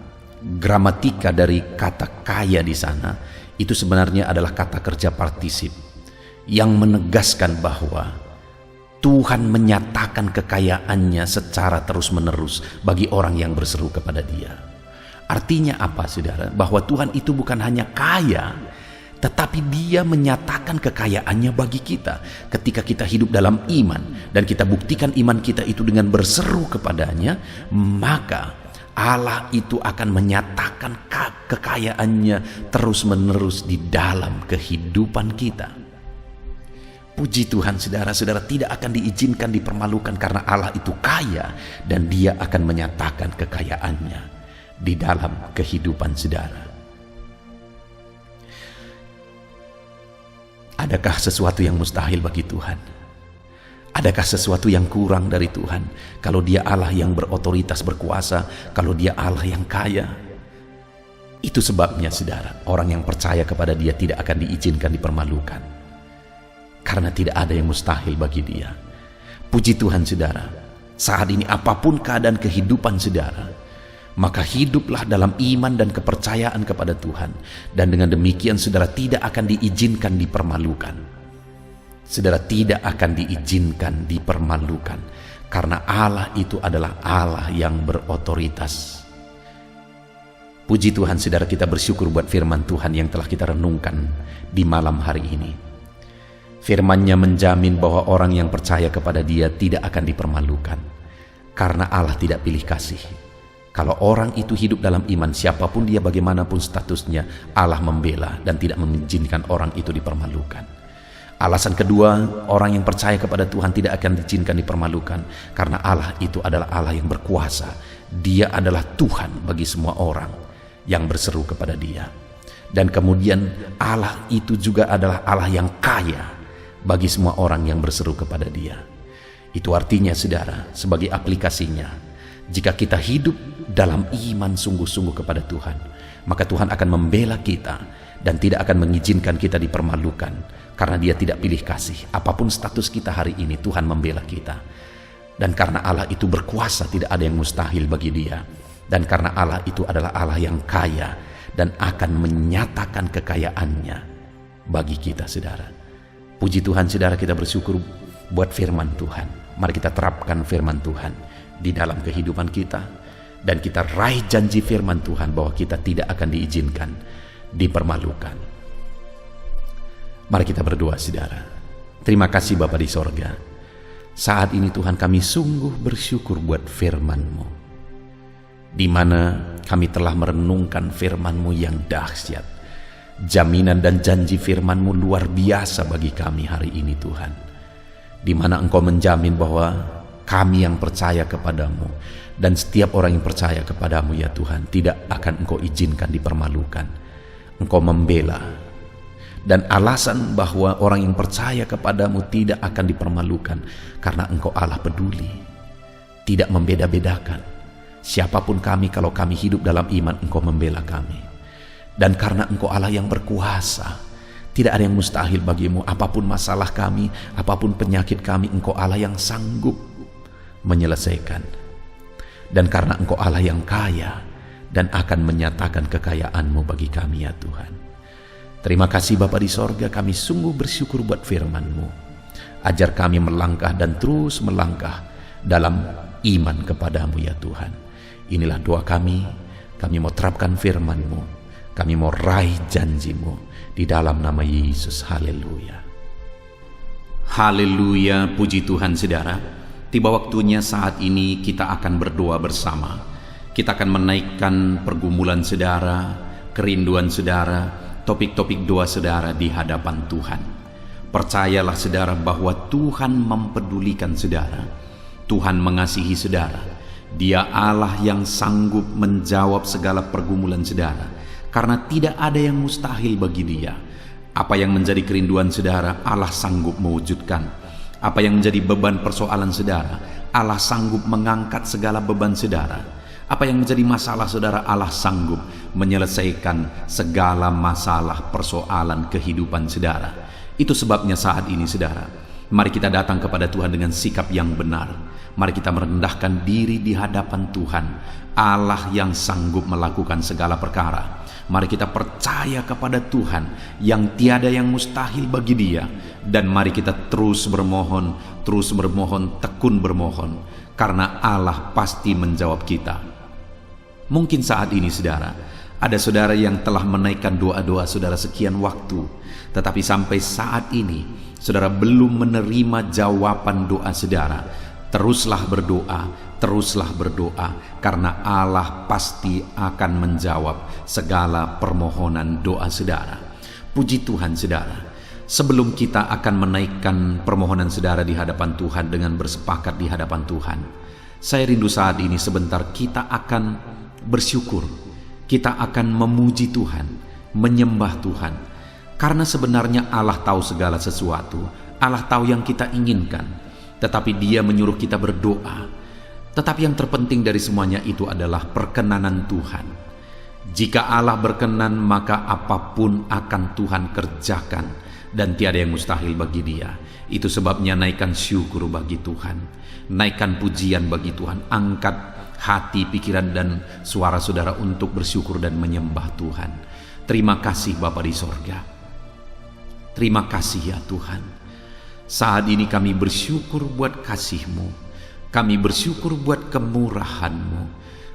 gramatika dari kata kaya di sana itu sebenarnya adalah kata kerja partisip yang menegaskan bahwa Tuhan menyatakan kekayaannya secara terus-menerus bagi orang yang berseru kepada Dia. Artinya apa saudara? Bahwa Tuhan itu bukan hanya kaya, tetapi Dia menyatakan kekayaannya bagi kita ketika kita hidup dalam iman, dan kita buktikan iman kita itu dengan berseru kepadanya, maka Allah itu akan menyatakan kekayaannya terus-menerus di dalam kehidupan kita. Puji Tuhan saudara, saudara tidak akan diizinkan dipermalukan karena Allah itu kaya, dan Dia akan menyatakan kekayaannya di dalam kehidupan saudara. Adakah sesuatu yang mustahil bagi Tuhan? Adakah sesuatu yang kurang dari Tuhan? Kalau Dia Allah yang berotoritas, berkuasa, kalau Dia Allah yang kaya. Itu sebabnya saudara, orang yang percaya kepada Dia tidak akan diizinkan dipermalukan, karena tidak ada yang mustahil bagi Dia. Puji Tuhan saudara, saat ini apapun keadaan kehidupan saudara, maka hiduplah dalam iman dan kepercayaan kepada Tuhan, dan dengan demikian saudara tidak akan diizinkan dipermalukan. Saudara tidak akan diizinkan dipermalukan, karena Allah itu adalah Allah yang berotoritas. Puji Tuhan saudara, kita bersyukur buat firman Tuhan yang telah kita renungkan di malam hari ini. Firman-Nya menjamin bahwa orang yang percaya kepada Dia tidak akan dipermalukan, karena Allah tidak pilih kasih. Kalau orang itu hidup dalam iman, siapapun dia, bagaimanapun statusnya, Allah membela dan tidak mengizinkan orang itu dipermalukan. Alasan kedua, orang yang percaya kepada Tuhan tidak akan diizinkan dipermalukan, karena Allah itu adalah Allah yang berkuasa. Dia adalah Tuhan bagi semua orang yang berseru kepada Dia. Dan kemudian Allah itu juga adalah Allah yang kaya bagi semua orang yang berseru kepada Dia. Itu artinya saudara, sebagai aplikasinya, jika kita hidup dalam iman sungguh-sungguh kepada Tuhan, maka Tuhan akan membela kita dan tidak akan mengizinkan kita dipermalukan, karena Dia tidak pilih kasih. Apapun status kita hari ini, Tuhan membela kita. Dan karena Allah itu berkuasa, tidak ada yang mustahil bagi Dia. Dan karena Allah itu adalah Allah yang kaya dan akan menyatakan kekayaannya bagi kita, saudara. Puji Tuhan, saudara, kita bersyukur buat firman Tuhan. Mari kita terapkan firman Tuhan di dalam kehidupan kita, dan kita raih janji firman Tuhan bahwa kita tidak akan diizinkan dipermalukan. Mari kita berdoa, saudara. Terima kasih Bapa di sorga. Saat ini Tuhan, kami sungguh bersyukur buat firman-Mu, di mana kami telah merenungkan firman-Mu yang dahsyat. Jaminan dan janji firman-Mu luar biasa bagi kami hari ini, Tuhan, di mana Engkau menjamin bahwa kami yang percaya kepadamu dan setiap orang yang percaya kepadamu, ya Tuhan, tidak akan Engkau izinkan dipermalukan. Engkau membela, dan alasan bahwa orang yang percaya kepadamu tidak akan dipermalukan karena Engkau Allah peduli, tidak membeda-bedakan siapapun kami. Kalau kami hidup dalam iman, Engkau membela kami. Dan karena Engkau Allah yang berkuasa, tidak ada yang mustahil bagimu. Apapun masalah kami, apapun penyakit kami, Engkau Allah yang sanggup menyelesaikan. Dan karena Engkau Allah yang kaya dan akan menyatakan kekayaan-Mu bagi kami, ya Tuhan. Terima kasih Bapa di sorga, kami sungguh bersyukur buat firman-Mu. Ajar kami melangkah dan terus melangkah dalam iman kepadamu, ya Tuhan. Inilah doa kami mau terapkan firman-Mu, kami mau raih janji-Mu di dalam nama Yesus. Haleluya. Haleluya, puji Tuhan, saudara. Tiba waktunya saat ini kita akan berdoa bersama. Kita akan menaikkan pergumulan saudara, kerinduan saudara, topik-topik doa saudara di hadapan Tuhan. Percayalah saudara bahwa Tuhan mempedulikan saudara. Tuhan mengasihi saudara. Dia Allah yang sanggup menjawab segala pergumulan saudara, karena tidak ada yang mustahil bagi Dia. Apa yang menjadi kerinduan saudara, Allah sanggup mewujudkan. Apa yang menjadi beban persoalan saudara, Allah sanggup mengangkat segala beban saudara. Apa yang menjadi masalah saudara, Allah sanggup menyelesaikan segala masalah persoalan kehidupan saudara. Itu sebabnya saat ini saudara, mari kita datang kepada Tuhan dengan sikap yang benar. Mari kita merendahkan diri di hadapan Tuhan, Allah yang sanggup melakukan segala perkara. Mari kita percaya kepada Tuhan yang tiada yang mustahil bagi Dia. Dan mari kita terus bermohon, tekun bermohon, karena Allah pasti menjawab kita. Mungkin saat ini saudara, ada saudara yang telah menaikkan doa-doa saudara sekian waktu, tetapi sampai saat ini saudara belum menerima jawaban doa saudara. Teruslah berdoa, karena Allah pasti akan menjawab segala permohonan doa saudara. Puji Tuhan saudara. Sebelum kita akan menaikkan permohonan saudara di hadapan Tuhan dengan bersepakat di hadapan Tuhan, saya rindu saat ini sebentar kita akan bersyukur, kita akan memuji Tuhan, menyembah Tuhan. Karena sebenarnya Allah tahu segala sesuatu, Allah tahu yang kita inginkan, tetapi Dia menyuruh kita berdoa. Tetapi yang terpenting dari semuanya itu adalah perkenanan Tuhan. Jika Allah berkenan, maka apapun akan Tuhan kerjakan, dan tiada yang mustahil bagi Dia. Itu sebabnya naikkan syukur bagi Tuhan, naikkan pujian bagi Tuhan, angkat hati, pikiran, dan suara saudara untuk bersyukur dan menyembah Tuhan. Terima kasih Bapa di sorga. Terima kasih ya Tuhan. Saat ini kami bersyukur buat kasih-Mu. Kami bersyukur buat kemurahan-Mu.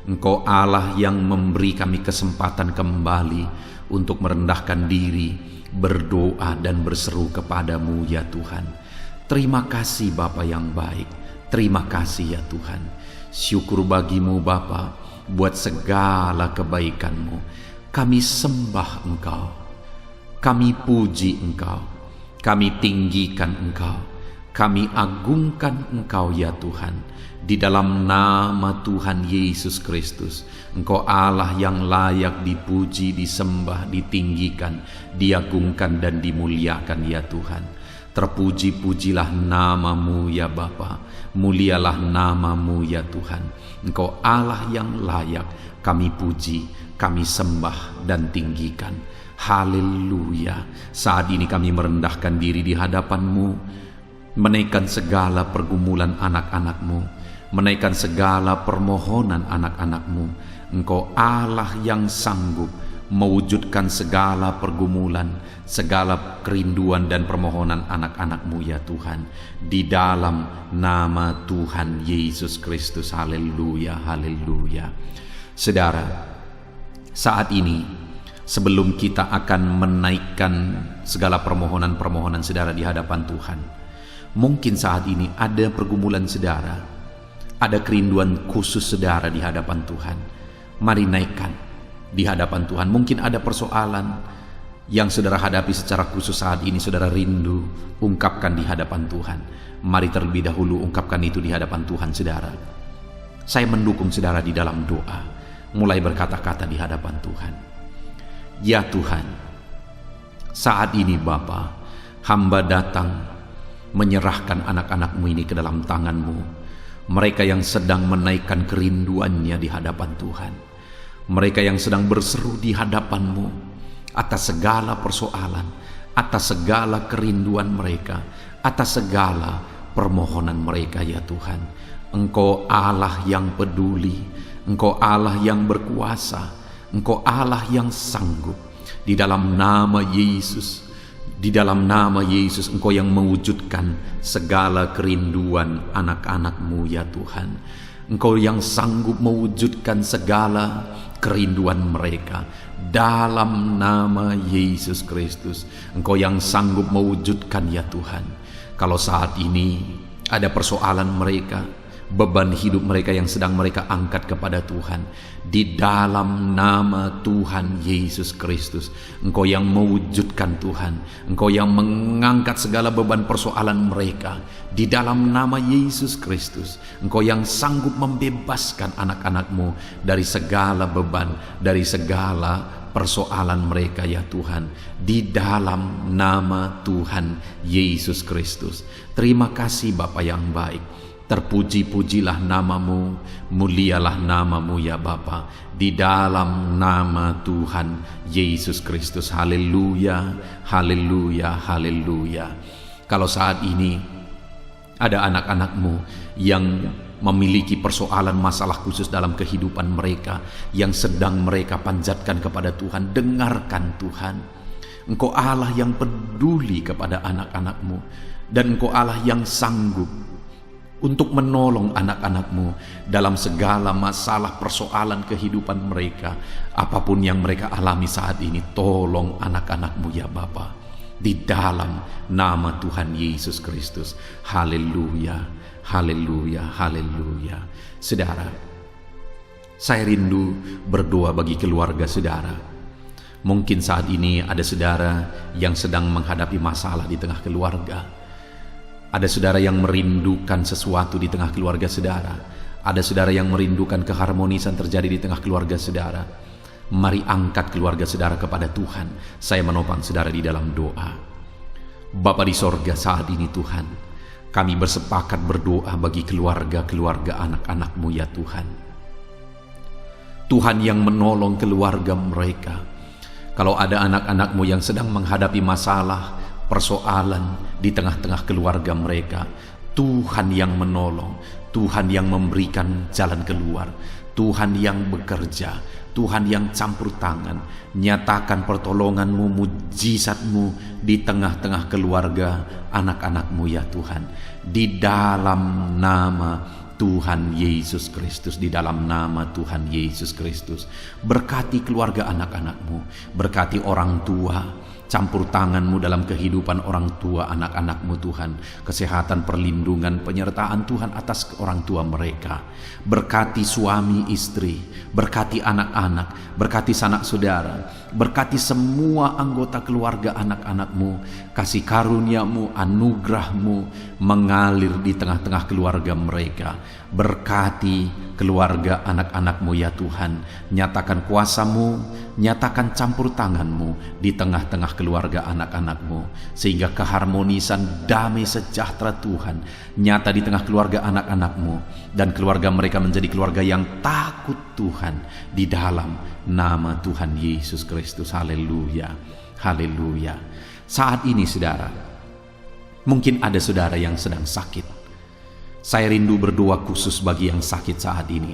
Engkau Allah yang memberi kami kesempatan kembali untuk merendahkan diri, berdoa dan berseru kepadamu ya Tuhan. Terima kasih Bapa yang baik. Terima kasih ya Tuhan. Syukur bagimu Bapa buat segala kebaikan-Mu. Kami sembah Engkau, kami puji Engkau, kami tinggikan Engkau, kami agungkan Engkau ya Tuhan. Di dalam nama Tuhan Yesus Kristus, Engkau Allah yang layak dipuji, disembah, ditinggikan, diagungkan dan dimuliakan ya Tuhan. Terpuji-pujilah nama-Mu ya Bapa, mulialah nama-Mu ya Tuhan. Engkau Allah yang layak kami puji, kami sembah dan tinggikan. Haleluya. Saat ini kami merendahkan diri di hadapan-Mu, menaikkan segala pergumulan anak-anak-Mu, menaikkan segala permohonan anak-anak-Mu. Engkau Allah yang sanggup mewujudkan segala pergumulan, segala kerinduan dan permohonan anak-anak-Mu ya Tuhan, di dalam nama Tuhan Yesus Kristus. Haleluya, haleluya. Saudara, saat ini sebelum kita akan menaikkan segala permohonan-permohonan saudara di hadapan Tuhan, mungkin saat ini ada pergumulan saudara, ada kerinduan khusus saudara di hadapan Tuhan. Mari naikkan di hadapan Tuhan. Mungkin ada persoalan yang saudara hadapi secara khusus saat ini, saudara rindu, ungkapkan di hadapan Tuhan. Mari terlebih dahulu ungkapkan itu di hadapan Tuhan saudara. Saya mendukung saudara di dalam doa, mulai berkata-kata di hadapan Tuhan. Ya Tuhan, saat ini Bapa, hamba datang menyerahkan anak-anak-Mu ini ke dalam tangan-Mu. Mereka yang sedang menaikkan kerinduannya di hadapan Tuhan, mereka yang sedang berseru di hadapan-Mu atas segala persoalan, atas segala kerinduan mereka, atas segala permohonan mereka ya Tuhan. Engkau Allah yang peduli, Engkau Allah yang berkuasa, Engkau Allah yang sanggup. Di dalam nama Yesus, di dalam nama Yesus, Engkau yang mewujudkan segala kerinduan anak-anak-Mu ya Tuhan. Engkau yang sanggup mewujudkan segala kerinduan mereka dalam nama Yesus Kristus. Engkau yang sanggup mewujudkan ya Tuhan. Kalau saat ini ada persoalan mereka, beban hidup mereka yang sedang mereka angkat kepada Tuhan, di dalam nama Tuhan Yesus Kristus, Engkau yang mewujudkan Tuhan, Engkau yang mengangkat segala beban persoalan mereka, di dalam nama Yesus Kristus, Engkau yang sanggup membebaskan anak-anak-Mu dari segala beban, dari segala persoalan mereka ya Tuhan, di dalam nama Tuhan Yesus Kristus. Terima kasih Bapa yang baik. Terpuji-pujilah nama-Mu, mulialah nama-Mu ya Bapa, di dalam nama Tuhan Yesus Kristus. Haleluya, haleluya, haleluya. Kalau saat ini ada anak-anak-Mu yang memiliki persoalan masalah khusus dalam kehidupan mereka, yang sedang mereka panjatkan kepada Tuhan, dengarkan Tuhan. Engkau Allah yang peduli kepada anak-anak-Mu, dan Engkau Allah yang sanggup untuk menolong anak-anak-Mu dalam segala masalah persoalan kehidupan mereka. Apapun yang mereka alami saat ini, tolong anak-anak-Mu ya Bapa, di dalam nama Tuhan Yesus Kristus. Haleluya, haleluya, haleluya. Saudara, saya rindu berdoa bagi keluarga saudara. Mungkin saat ini ada saudara yang sedang menghadapi masalah di tengah keluarga. Ada saudara yang merindukan sesuatu di tengah keluarga saudara. Ada saudara yang merindukan keharmonisan terjadi di tengah keluarga saudara. Mari angkat keluarga saudara kepada Tuhan. Saya menopang saudara di dalam doa. Bapa di sorga, saat ini Tuhan, kami bersepakat berdoa bagi keluarga-keluarga anak-anak-Mu ya Tuhan. Tuhan yang menolong keluarga mereka. Kalau ada anak-anak-Mu yang sedang menghadapi masalah, persoalan di tengah-tengah keluarga mereka, Tuhan yang menolong, Tuhan yang memberikan jalan keluar, Tuhan yang bekerja, Tuhan yang campur tangan. Nyatakan pertolongan-Mu, mujizat-Mu di tengah-tengah keluarga anak-anak-Mu ya Tuhan, di dalam nama Tuhan Yesus Kristus, di dalam nama Tuhan Yesus Kristus. Berkati keluarga anak-anak-Mu, berkati orang tua, campur tangan-Mu dalam kehidupan orang tua anak-anak-Mu Tuhan. Kesehatan, perlindungan, penyertaan Tuhan atas orang tua mereka. Berkati suami istri, berkati anak-anak, berkati sanak saudara, berkati semua anggota keluarga anak-anak-Mu. Kasih karunia-Mu, anugerah-Mu mengalir di tengah-tengah keluarga mereka. Berkati keluarga anak-anak-Mu ya Tuhan. Nyatakan kuasa-Mu, nyatakan campur tangan-Mu di tengah-tengah keluarga anak-anak-Mu, sehingga keharmonisan, damai sejahtera Tuhan nyata di tengah keluarga anak-anak-Mu, dan keluarga mereka menjadi keluarga yang takut Tuhan, di dalam nama Tuhan Yesus Kristus. Haleluya, haleluya. Saat ini saudara, Mungkin ada saudara yang sedang sakit. Saya rindu berdoa khusus bagi yang sakit saat ini.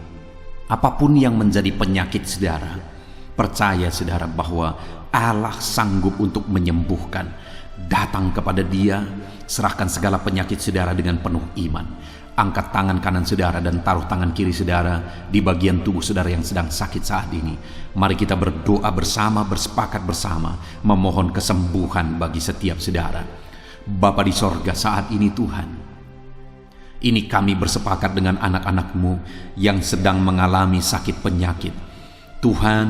Apapun yang menjadi penyakit saudara, percaya saudara bahwa Allah sanggup untuk menyembuhkan. Datang kepada Dia, serahkan segala penyakit saudara dengan penuh iman. Angkat tangan kanan saudara dan taruh tangan kiri saudara di bagian tubuh saudara yang sedang sakit saat ini. Mari kita berdoa bersama, bersepakat bersama, memohon kesembuhan bagi setiap saudara. Bapa di sorga, saat ini Tuhan, ini kami bersepakat dengan anak-anak-Mu yang sedang mengalami sakit penyakit. Tuhan,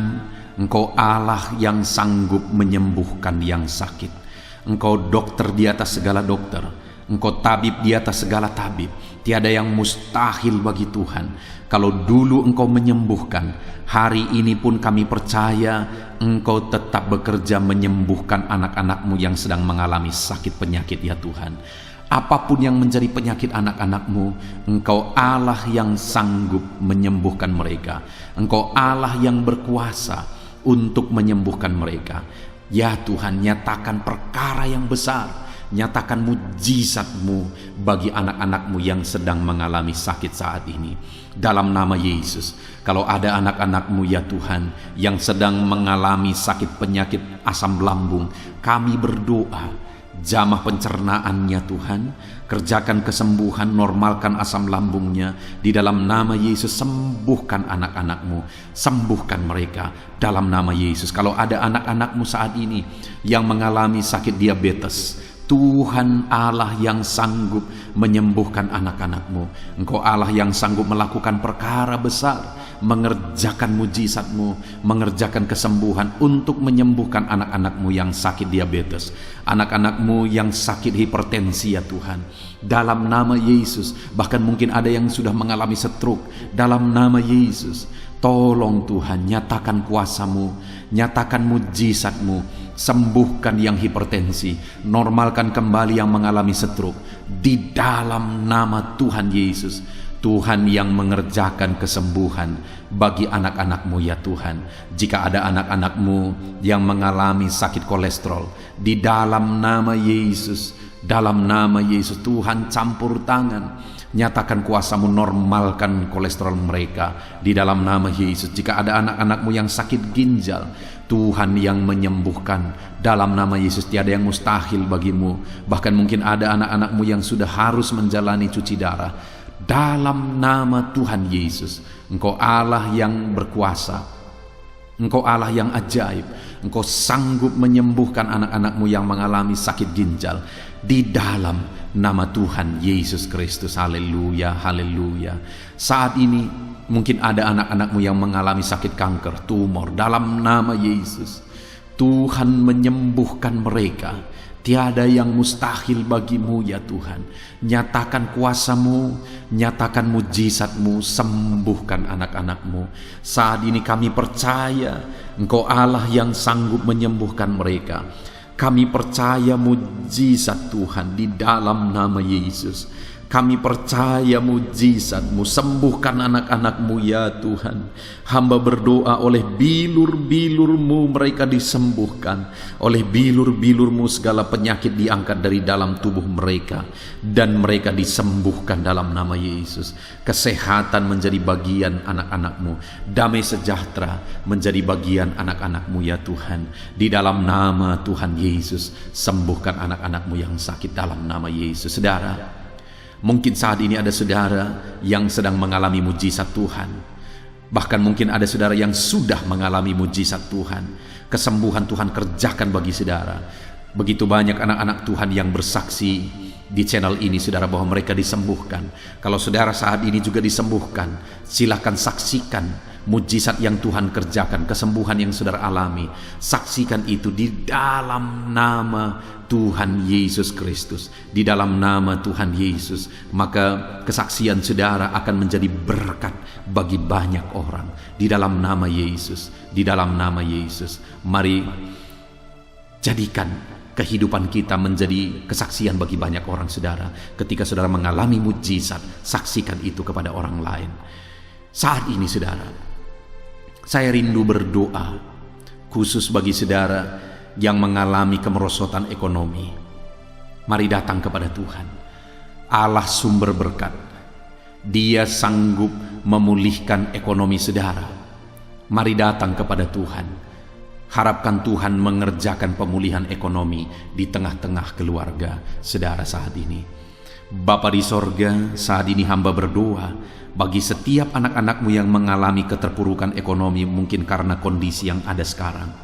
Engkau Allah yang sanggup menyembuhkan yang sakit. Engkau dokter di atas segala dokter. Engkau tabib di atas segala tabib. Tiada yang mustahil bagi Tuhan. Kalau dulu Engkau menyembuhkan, hari ini pun kami percaya Engkau tetap bekerja menyembuhkan anak-anak-Mu yang sedang mengalami sakit penyakit ya Tuhan. Apapun yang menjadi penyakit anak-anak-Mu, Engkau Allah yang sanggup menyembuhkan mereka. Engkau Allah yang berkuasa untuk menyembuhkan mereka. Ya Tuhan, nyatakan perkara yang besar, nyatakan mujizat-Mu bagi anak-anak-Mu yang sedang mengalami sakit saat ini. Dalam nama Yesus, kalau ada anak-anak-Mu ya Tuhan yang sedang mengalami sakit penyakit asam lambung, kami berdoa, jamah pencernaannya Tuhan, kerjakan kesembuhan, normalkan asam lambungnya. Di dalam nama Yesus, sembuhkan anak-anak-Mu, sembuhkan mereka dalam nama Yesus. Kalau ada anak-anak-Mu saat ini yang mengalami sakit diabetes, Tuhan Allah yang sanggup menyembuhkan anak-anak-Mu. Engkau Allah yang sanggup melakukan perkara besar, mengerjakan mujizat-Mu, mengerjakan kesembuhan untuk menyembuhkan anak-anak-Mu yang sakit diabetes, anak-anak-Mu yang sakit hipertensi ya Tuhan. Dalam nama Yesus, bahkan mungkin ada yang sudah mengalami stroke. Dalam nama Yesus, tolong Tuhan, nyatakan kuasa-Mu, nyatakan mujizat-Mu, sembuhkan yang hipertensi, normalkan kembali yang mengalami stroke. Di dalam nama Tuhan Yesus, Tuhan yang mengerjakan kesembuhan bagi anak-anak-Mu ya Tuhan. Jika ada anak-anak-Mu yang mengalami sakit kolesterol, di dalam nama Yesus, dalam nama Yesus, Tuhan campur tangan, nyatakan kuasa-Mu, normalkan kolesterol mereka di dalam nama Yesus. Jika ada anak-anak-Mu yang sakit ginjal, Tuhan yang menyembuhkan dalam nama Yesus. Tiada yang mustahil bagi-Mu. Bahkan mungkin ada anak-anak-Mu yang sudah harus menjalani cuci darah. Dalam nama Tuhan Yesus, Engkau Allah yang berkuasa, Engkau Allah yang ajaib. Engkau sanggup menyembuhkan anak-anak-Mu yang mengalami sakit ginjal di dalam nama Tuhan Yesus Kristus. Haleluya, haleluya. Saat ini mungkin ada anak-anak-Mu yang mengalami sakit kanker, tumor. Dalam nama Yesus, Tuhan menyembuhkan mereka. Tiada yang mustahil bagi-Mu ya Tuhan. Nyatakan kuasa-Mu, nyatakan mujizat-Mu, sembuhkan anak-anak-Mu. Saat ini kami percaya Engkau Allah yang sanggup menyembuhkan mereka. Kami percaya mujizat Tuhan di dalam nama Yesus. Kami percaya mujizat-Mu, sembuhkan anak-anak-Mu ya Tuhan. Hamba berdoa oleh bilur-bilur-Mu mereka disembuhkan. Oleh bilur-bilur-Mu segala penyakit diangkat dari dalam tubuh mereka, dan mereka disembuhkan dalam nama Yesus. Kesehatan menjadi bagian anak-anak-Mu, damai sejahtera menjadi bagian anak-anak-Mu ya Tuhan. Di dalam nama Tuhan Yesus, sembuhkan anak-anak-Mu yang sakit dalam nama Yesus. Saudara, mungkin saat ini ada saudara yang sedang mengalami mujizat Tuhan. Bahkan mungkin ada saudara yang sudah mengalami mujizat Tuhan. Kesembuhan Tuhan kerjakan bagi saudara. Begitu banyak anak-anak Tuhan yang bersaksi di channel ini saudara bahwa mereka disembuhkan. Kalau saudara saat ini juga disembuhkan, silakan saksikan mujizat yang Tuhan kerjakan, kesembuhan yang saudara alami. Saksikan itu di dalam nama Tuhan Yesus Kristus. Di dalam nama Tuhan Yesus, maka kesaksian saudara akan menjadi berkat bagi banyak orang. Di dalam nama Yesus, di dalam nama Yesus. Mari jadikan kehidupan kita menjadi kesaksian bagi banyak orang saudara. Ketika saudara mengalami mujizat, saksikan itu kepada orang lain. Saat ini saudara, saya rindu berdoa khusus bagi saudara yang mengalami kemerosotan ekonomi. Mari datang kepada Tuhan, Allah sumber berkat. Dia sanggup memulihkan ekonomi saudara. Mari datang kepada Tuhan. Harapkan Tuhan mengerjakan pemulihan ekonomi di tengah-tengah keluarga saudara saat ini. Bapa di sorga, saat ini hamba berdoa bagi setiap anak-anakmu yang mengalami keterpurukan ekonomi mungkin karena kondisi yang ada sekarang.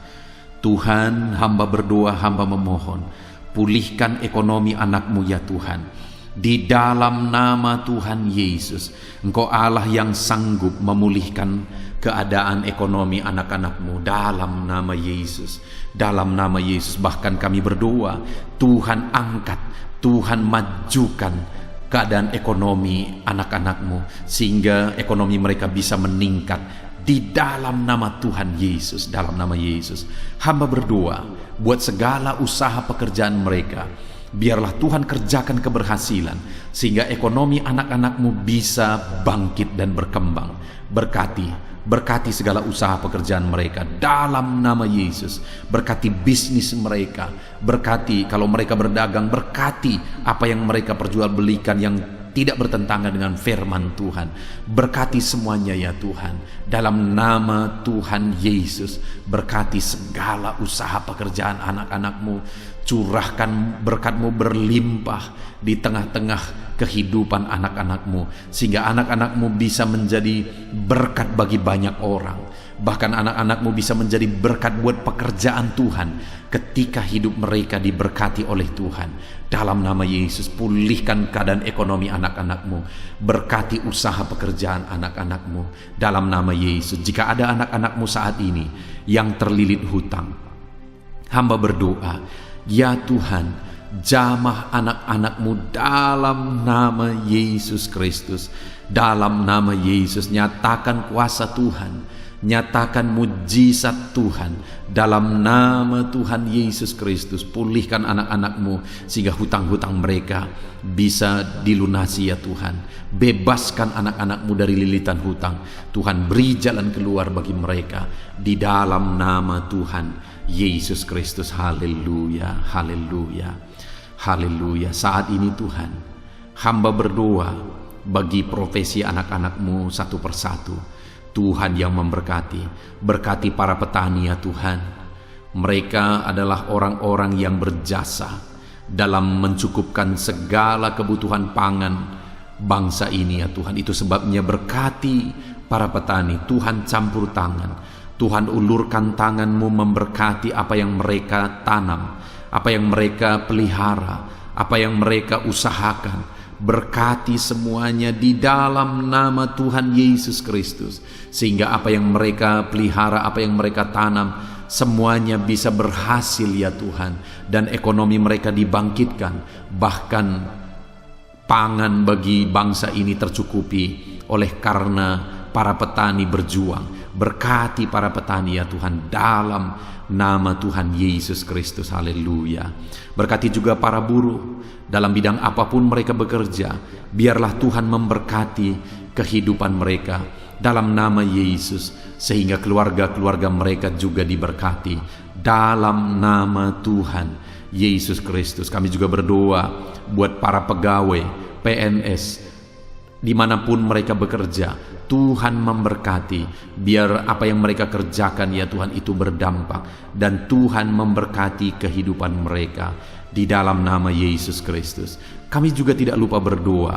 Tuhan, hamba berdoa, hamba memohon, pulihkan ekonomi anakmu ya Tuhan. Di dalam nama Tuhan Yesus, Engkau Allah yang sanggup memulihkan keadaan ekonomi anak-anakmu dalam nama Yesus. Dalam nama Yesus, bahkan kami berdoa, Tuhan angkat, Tuhan majukan keadaan ekonomi anak-anakmu sehingga ekonomi mereka bisa meningkat di dalam nama Tuhan Yesus. Dalam nama Yesus, hamba berdoa buat segala usaha pekerjaan mereka. Biarlah Tuhan kerjakan keberhasilan sehingga ekonomi anak-anakmu bisa bangkit dan berkembang. Berkati segala usaha pekerjaan mereka dalam nama Yesus. Berkati bisnis mereka, berkati kalau mereka berdagang, berkati apa yang mereka perjualbelikan yang tidak bertentangan dengan firman Tuhan. Berkati semuanya ya Tuhan, dalam nama Tuhan Yesus. Berkati segala usaha pekerjaan anak-anakmu. Curahkan berkat-Mu berlimpah di tengah-tengah kehidupan anak-anakmu sehingga anak-anakmu bisa menjadi berkat bagi banyak orang. Bahkan anak-anakmu bisa menjadi berkat buat pekerjaan Tuhan ketika hidup mereka diberkati oleh Tuhan. Dalam nama Yesus, pulihkan keadaan ekonomi anak-anakmu. Berkati usaha pekerjaan anak-anakmu dalam nama Yesus. Jika ada anak-anakmu saat ini yang terlilit hutang, hamba berdoa, ya Tuhan, jamah anak-anakmu dalam nama Yesus Kristus. Dalam nama Yesus, nyatakan kuasa Tuhan, nyatakan mujizat Tuhan. Dalam nama Tuhan Yesus Kristus, pulihkan anak-anakmu sehingga hutang-hutang mereka bisa dilunasi ya Tuhan. Bebaskan anak-anakmu dari lilitan hutang. Tuhan, beri jalan keluar bagi mereka di dalam nama Tuhan Yesus Kristus. Haleluya, haleluya, haleluya. Saat ini Tuhan, hamba berdoa bagi profesi anak-anakmu satu persatu. Tuhan yang memberkati, berkati para petani ya Tuhan. Mereka adalah orang-orang yang berjasa dalam mencukupkan segala kebutuhan pangan bangsa ini ya Tuhan. Itu sebabnya berkati para petani. Tuhan campur tangan, Tuhan ulurkan tangan-Mu memberkati apa yang mereka tanam, apa yang mereka pelihara, apa yang mereka usahakan. Berkati semuanya di dalam nama Tuhan Yesus Kristus, sehingga apa yang mereka pelihara, apa yang mereka tanam, semuanya bisa berhasil ya Tuhan, dan ekonomi mereka dibangkitkan. Bahkan pangan bagi bangsa ini tercukupi oleh karena para petani berjuang. Berkati para petani ya Tuhan dalam nama Tuhan Yesus Kristus. Haleluya. Berkati juga para buruh dalam bidang apapun mereka bekerja. Biarlah Tuhan memberkati kehidupan mereka dalam nama Yesus, sehingga keluarga-keluarga mereka juga diberkati dalam nama Tuhan Yesus Kristus. Kami juga berdoa buat para pegawai PNS dimanapun mereka bekerja. Tuhan memberkati, biar apa yang mereka kerjakan ya Tuhan itu berdampak, dan Tuhan memberkati kehidupan mereka di dalam nama Yesus Kristus. Kami juga tidak lupa berdoa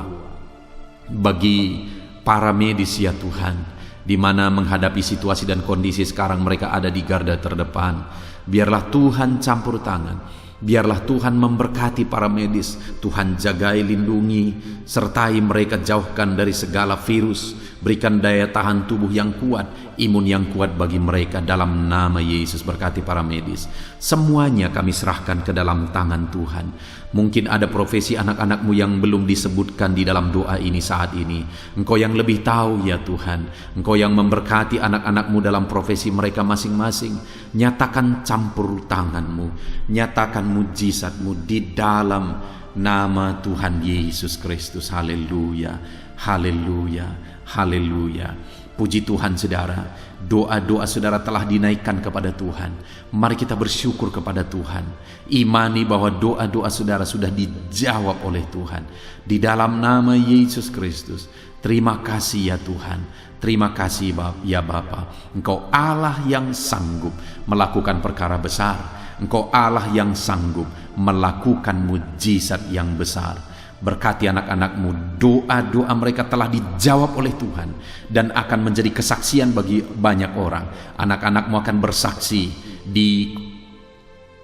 bagi para medis ya Tuhan, di mana menghadapi situasi dan kondisi sekarang mereka ada di garda terdepan. Biarlah Tuhan campur tangan, biarlah Tuhan memberkati para medis. Tuhan jagai, lindungi, sertai mereka, jauhkan dari segala virus. Berikan daya tahan tubuh yang kuat, imun yang kuat bagi mereka dalam nama Yesus. Berkati para medis. Semuanya kami serahkan ke dalam tangan Tuhan. Mungkin ada profesi anak-anakmu yang belum disebutkan di dalam doa ini saat ini. Engkau yang lebih tahu ya Tuhan. Engkau yang memberkati anak-anakmu dalam profesi mereka masing-masing. Nyatakan campur tangan-Mu, nyatakan mujizat-Mu di dalam nama Tuhan Yesus Kristus. Haleluya, haleluya, haleluya. Puji Tuhan saudara, Doa-doa saudara telah dinaikkan kepada Tuhan. Mari kita bersyukur kepada Tuhan. Imani bahwa doa-doa saudara sudah dijawab oleh Tuhan. Di dalam nama Yesus Kristus. Terima kasih ya Tuhan. Terima kasih ya Bapa. Engkau Allah yang sanggup melakukan perkara besar. Engkau Allah yang sanggup melakukan mujizat yang besar. Berkati anak-anakmu, doa-doa mereka telah dijawab oleh Tuhan dan akan menjadi kesaksian bagi banyak orang. Anak-anakmu akan bersaksi di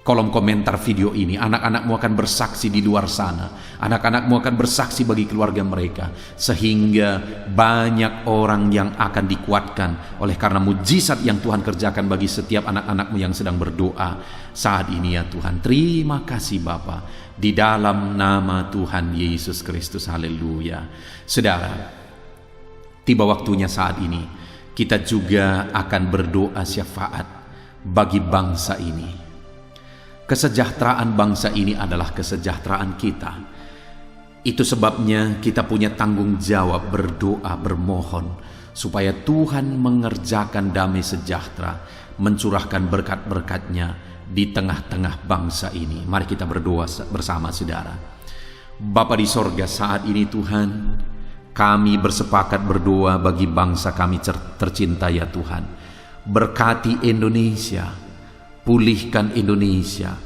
kolom komentar video ini. Anak-anakmu akan bersaksi di luar sana. Anak-anakmu akan bersaksi bagi keluarga mereka, sehingga banyak orang yang akan dikuatkan oleh karena mujizat yang Tuhan kerjakan bagi setiap anak-anakmu yang sedang berdoa saat ini ya Tuhan. Terima kasih Bapa. Di dalam nama Tuhan Yesus Kristus, haleluya. Saudara, tiba waktunya saat ini kita juga akan berdoa syafaat bagi bangsa ini. Kesejahteraan bangsa ini adalah kesejahteraan kita. Itu sebabnya kita punya tanggung jawab berdoa, bermohon supaya Tuhan mengerjakan damai sejahtera, mencurahkan berkat-berkat-Nya di tengah-tengah bangsa ini. Mari kita berdoa bersama saudara. Bapa di sorga, saat ini Tuhan, kami bersepakat berdoa bagi bangsa kami tercinta ya Tuhan. Berkati Indonesia, pulihkan Indonesia,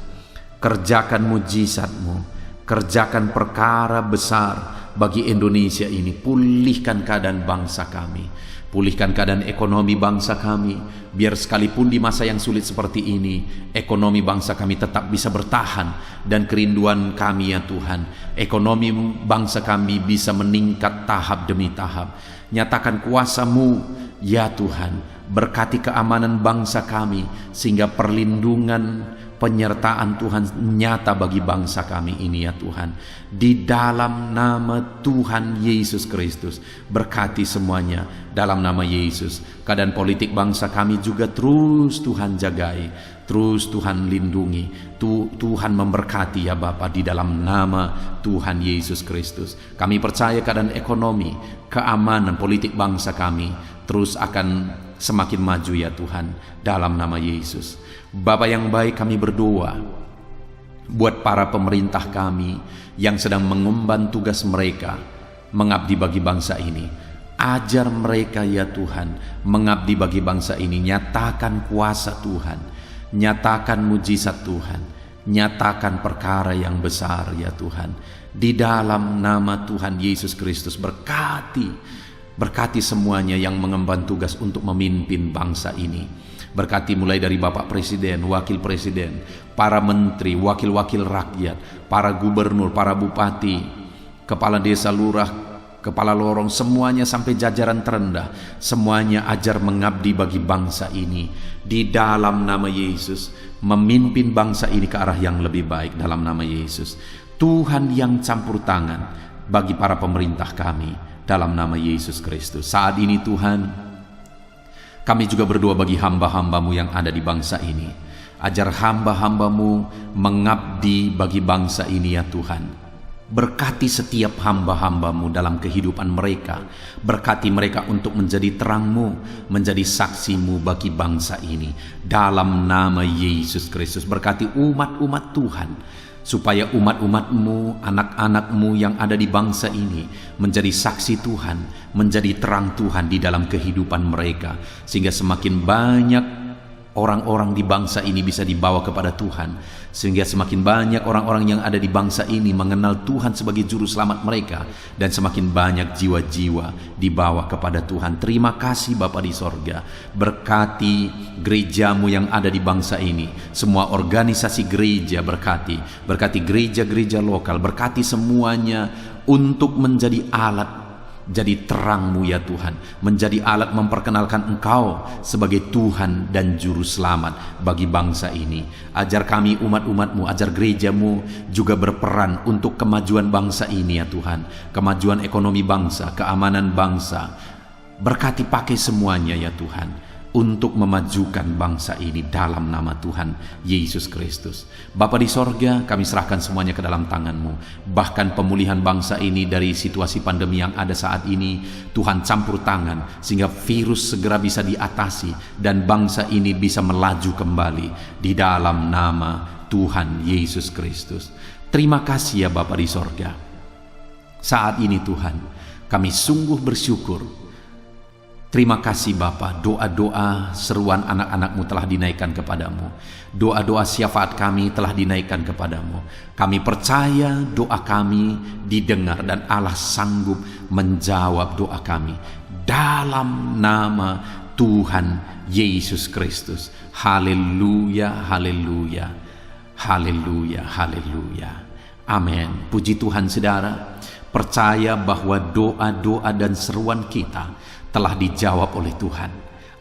kerjakan mujizat-Mu, kerjakan perkara besar bagi Indonesia ini. Pulihkan keadaan bangsa kami, pulihkan keadaan ekonomi bangsa kami, biar sekalipun di masa yang sulit seperti ini, ekonomi bangsa kami tetap bisa bertahan. Dan kerinduan kami ya Tuhan, ekonomi bangsa kami bisa meningkat tahap demi tahap. Nyatakan kuasa-Mu ya Tuhan, berkati keamanan bangsa kami, sehingga perlindungan, penyertaan Tuhan nyata bagi bangsa kami ini ya Tuhan. Di dalam nama Tuhan Yesus Kristus, berkati semuanya dalam nama Yesus. Keadaan politik bangsa kami juga terus Tuhan jagai, terus Tuhan lindungi. Tuhan memberkati ya Bapa, di dalam nama Tuhan Yesus Kristus. Kami percaya keadaan ekonomi, keamanan politik bangsa kami terus akan semakin maju ya Tuhan, dalam nama Yesus. Bapa yang baik, kami berdoa buat para pemerintah kami yang sedang mengemban tugas mereka mengabdi bagi bangsa ini. Ajar mereka ya Tuhan mengabdi bagi bangsa ini. Nyatakan kuasa Tuhan, nyatakan mujizat Tuhan, nyatakan perkara yang besar ya Tuhan. Di dalam nama Tuhan Yesus Kristus, berkati semuanya yang mengemban tugas untuk memimpin bangsa ini. Berkati mulai dari Bapak Presiden, Wakil Presiden, para menteri, wakil-wakil rakyat, para gubernur, para bupati, kepala desa, lurah, kepala lorong, semuanya sampai jajaran terendah. Semuanya ajar mengabdi bagi bangsa ini. Di dalam nama Yesus, memimpin bangsa ini ke arah yang lebih baik dalam nama Yesus. Tuhan yang campur tangan bagi para pemerintah kami dalam nama Yesus Kristus. Saat ini Tuhan, kami juga berdoa bagi hamba-hamba-Mu yang ada di bangsa ini. Ajar hamba-hamba-Mu mengabdi bagi bangsa ini ya Tuhan. Berkati setiap hamba-hamba-Mu dalam kehidupan mereka. Berkati mereka untuk menjadi terang-Mu, menjadi saksi-Mu bagi bangsa ini. Dalam nama Yesus Kristus, berkati umat-umat Tuhan, supaya umat-umat-Mu, anak-anak-Mu yang ada di bangsa ini menjadi saksi Tuhan, menjadi terang Tuhan di dalam kehidupan mereka, sehingga semakin banyak orang-orang di bangsa ini bisa dibawa kepada Tuhan, sehingga semakin banyak orang-orang yang ada di bangsa ini mengenal Tuhan sebagai juru selamat mereka, dan semakin banyak jiwa-jiwa dibawa kepada Tuhan. Terima kasih Bapa di sorga. Berkati gereja-Mu yang ada di bangsa ini, semua organisasi gereja berkati gereja-gereja lokal, berkati semuanya untuk menjadi alat, jadi terang-Mu ya Tuhan, menjadi alat memperkenalkan Engkau sebagai Tuhan dan Juru Selamat bagi bangsa ini. Ajar kami umat-umat-Mu, ajar gereja-Mu juga berperan untuk kemajuan bangsa ini ya Tuhan, kemajuan ekonomi bangsa, keamanan bangsa. Berkati pakai semuanya ya Tuhan, untuk memajukan bangsa ini dalam nama Tuhan Yesus Kristus. Bapa di sorga, kami serahkan semuanya ke dalam tangan-Mu. Bahkan pemulihan bangsa ini dari situasi pandemi yang ada saat ini, Tuhan campur tangan sehingga virus segera bisa diatasi dan bangsa ini bisa melaju kembali di dalam nama Tuhan Yesus Kristus. Terima kasih ya Bapa di sorga. Saat ini Tuhan, kami sungguh bersyukur. Terima kasih Bapa, doa-doa seruan anak-anak-Mu telah dinaikkan kepadamu. Doa-doa syafaat kami telah dinaikkan kepadamu. Kami percaya doa kami didengar dan Allah sanggup menjawab doa kami. Dalam nama Tuhan Yesus Kristus. Haleluya, haleluya, haleluya, haleluya. Amin. Puji Tuhan saudara. Percaya bahwa doa-doa dan seruan kita telah dijawab oleh Tuhan.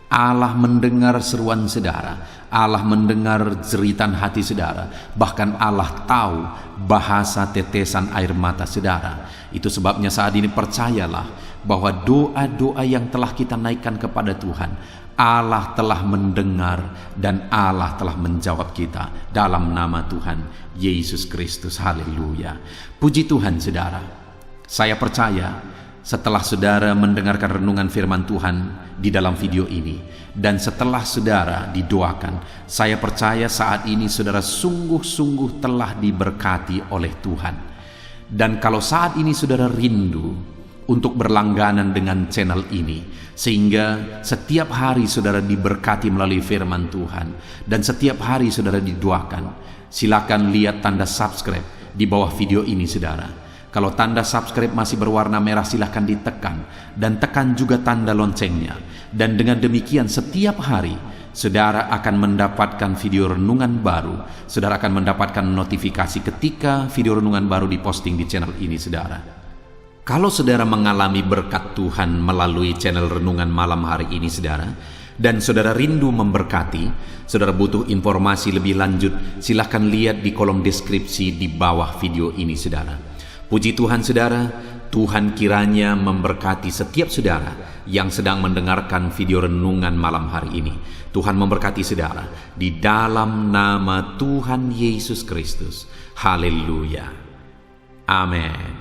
Allah mendengar seruan saudara, Allah mendengar jeritan hati saudara, bahkan Allah tahu bahasa tetesan air mata saudara. Itu sebabnya saat ini percayalah bahwa doa-doa yang telah kita naikkan kepada Tuhan, Allah telah mendengar dan Allah telah menjawab kita dalam nama Tuhan Yesus Kristus. Haleluya. Puji Tuhan saudara. Saya percaya setelah saudara mendengarkan renungan firman Tuhan di dalam video ini, dan setelah saudara didoakan, saya percaya saat ini saudara sungguh-sungguh telah diberkati oleh Tuhan. Dan kalau saat ini saudara rindu untuk berlangganan dengan channel ini, sehingga setiap hari saudara diberkati melalui firman Tuhan, dan setiap hari saudara didoakan, silakan lihat tanda subscribe di bawah video ini saudara. Kalau tanda subscribe masih berwarna merah, silahkan ditekan dan tekan juga tanda loncengnya. Dan dengan demikian setiap hari saudara akan mendapatkan video renungan baru. Saudara akan mendapatkan notifikasi ketika video renungan baru diposting di channel ini saudara. Kalau saudara mengalami berkat Tuhan melalui channel renungan malam hari ini saudara, dan saudara rindu memberkati, saudara butuh informasi lebih lanjut, silahkan lihat di kolom deskripsi di bawah video ini saudara. Puji Tuhan saudara, Tuhan kiranya memberkati setiap saudara yang sedang mendengarkan video renungan malam hari ini. Tuhan memberkati saudara di dalam nama Tuhan Yesus Kristus. Haleluya. Amin.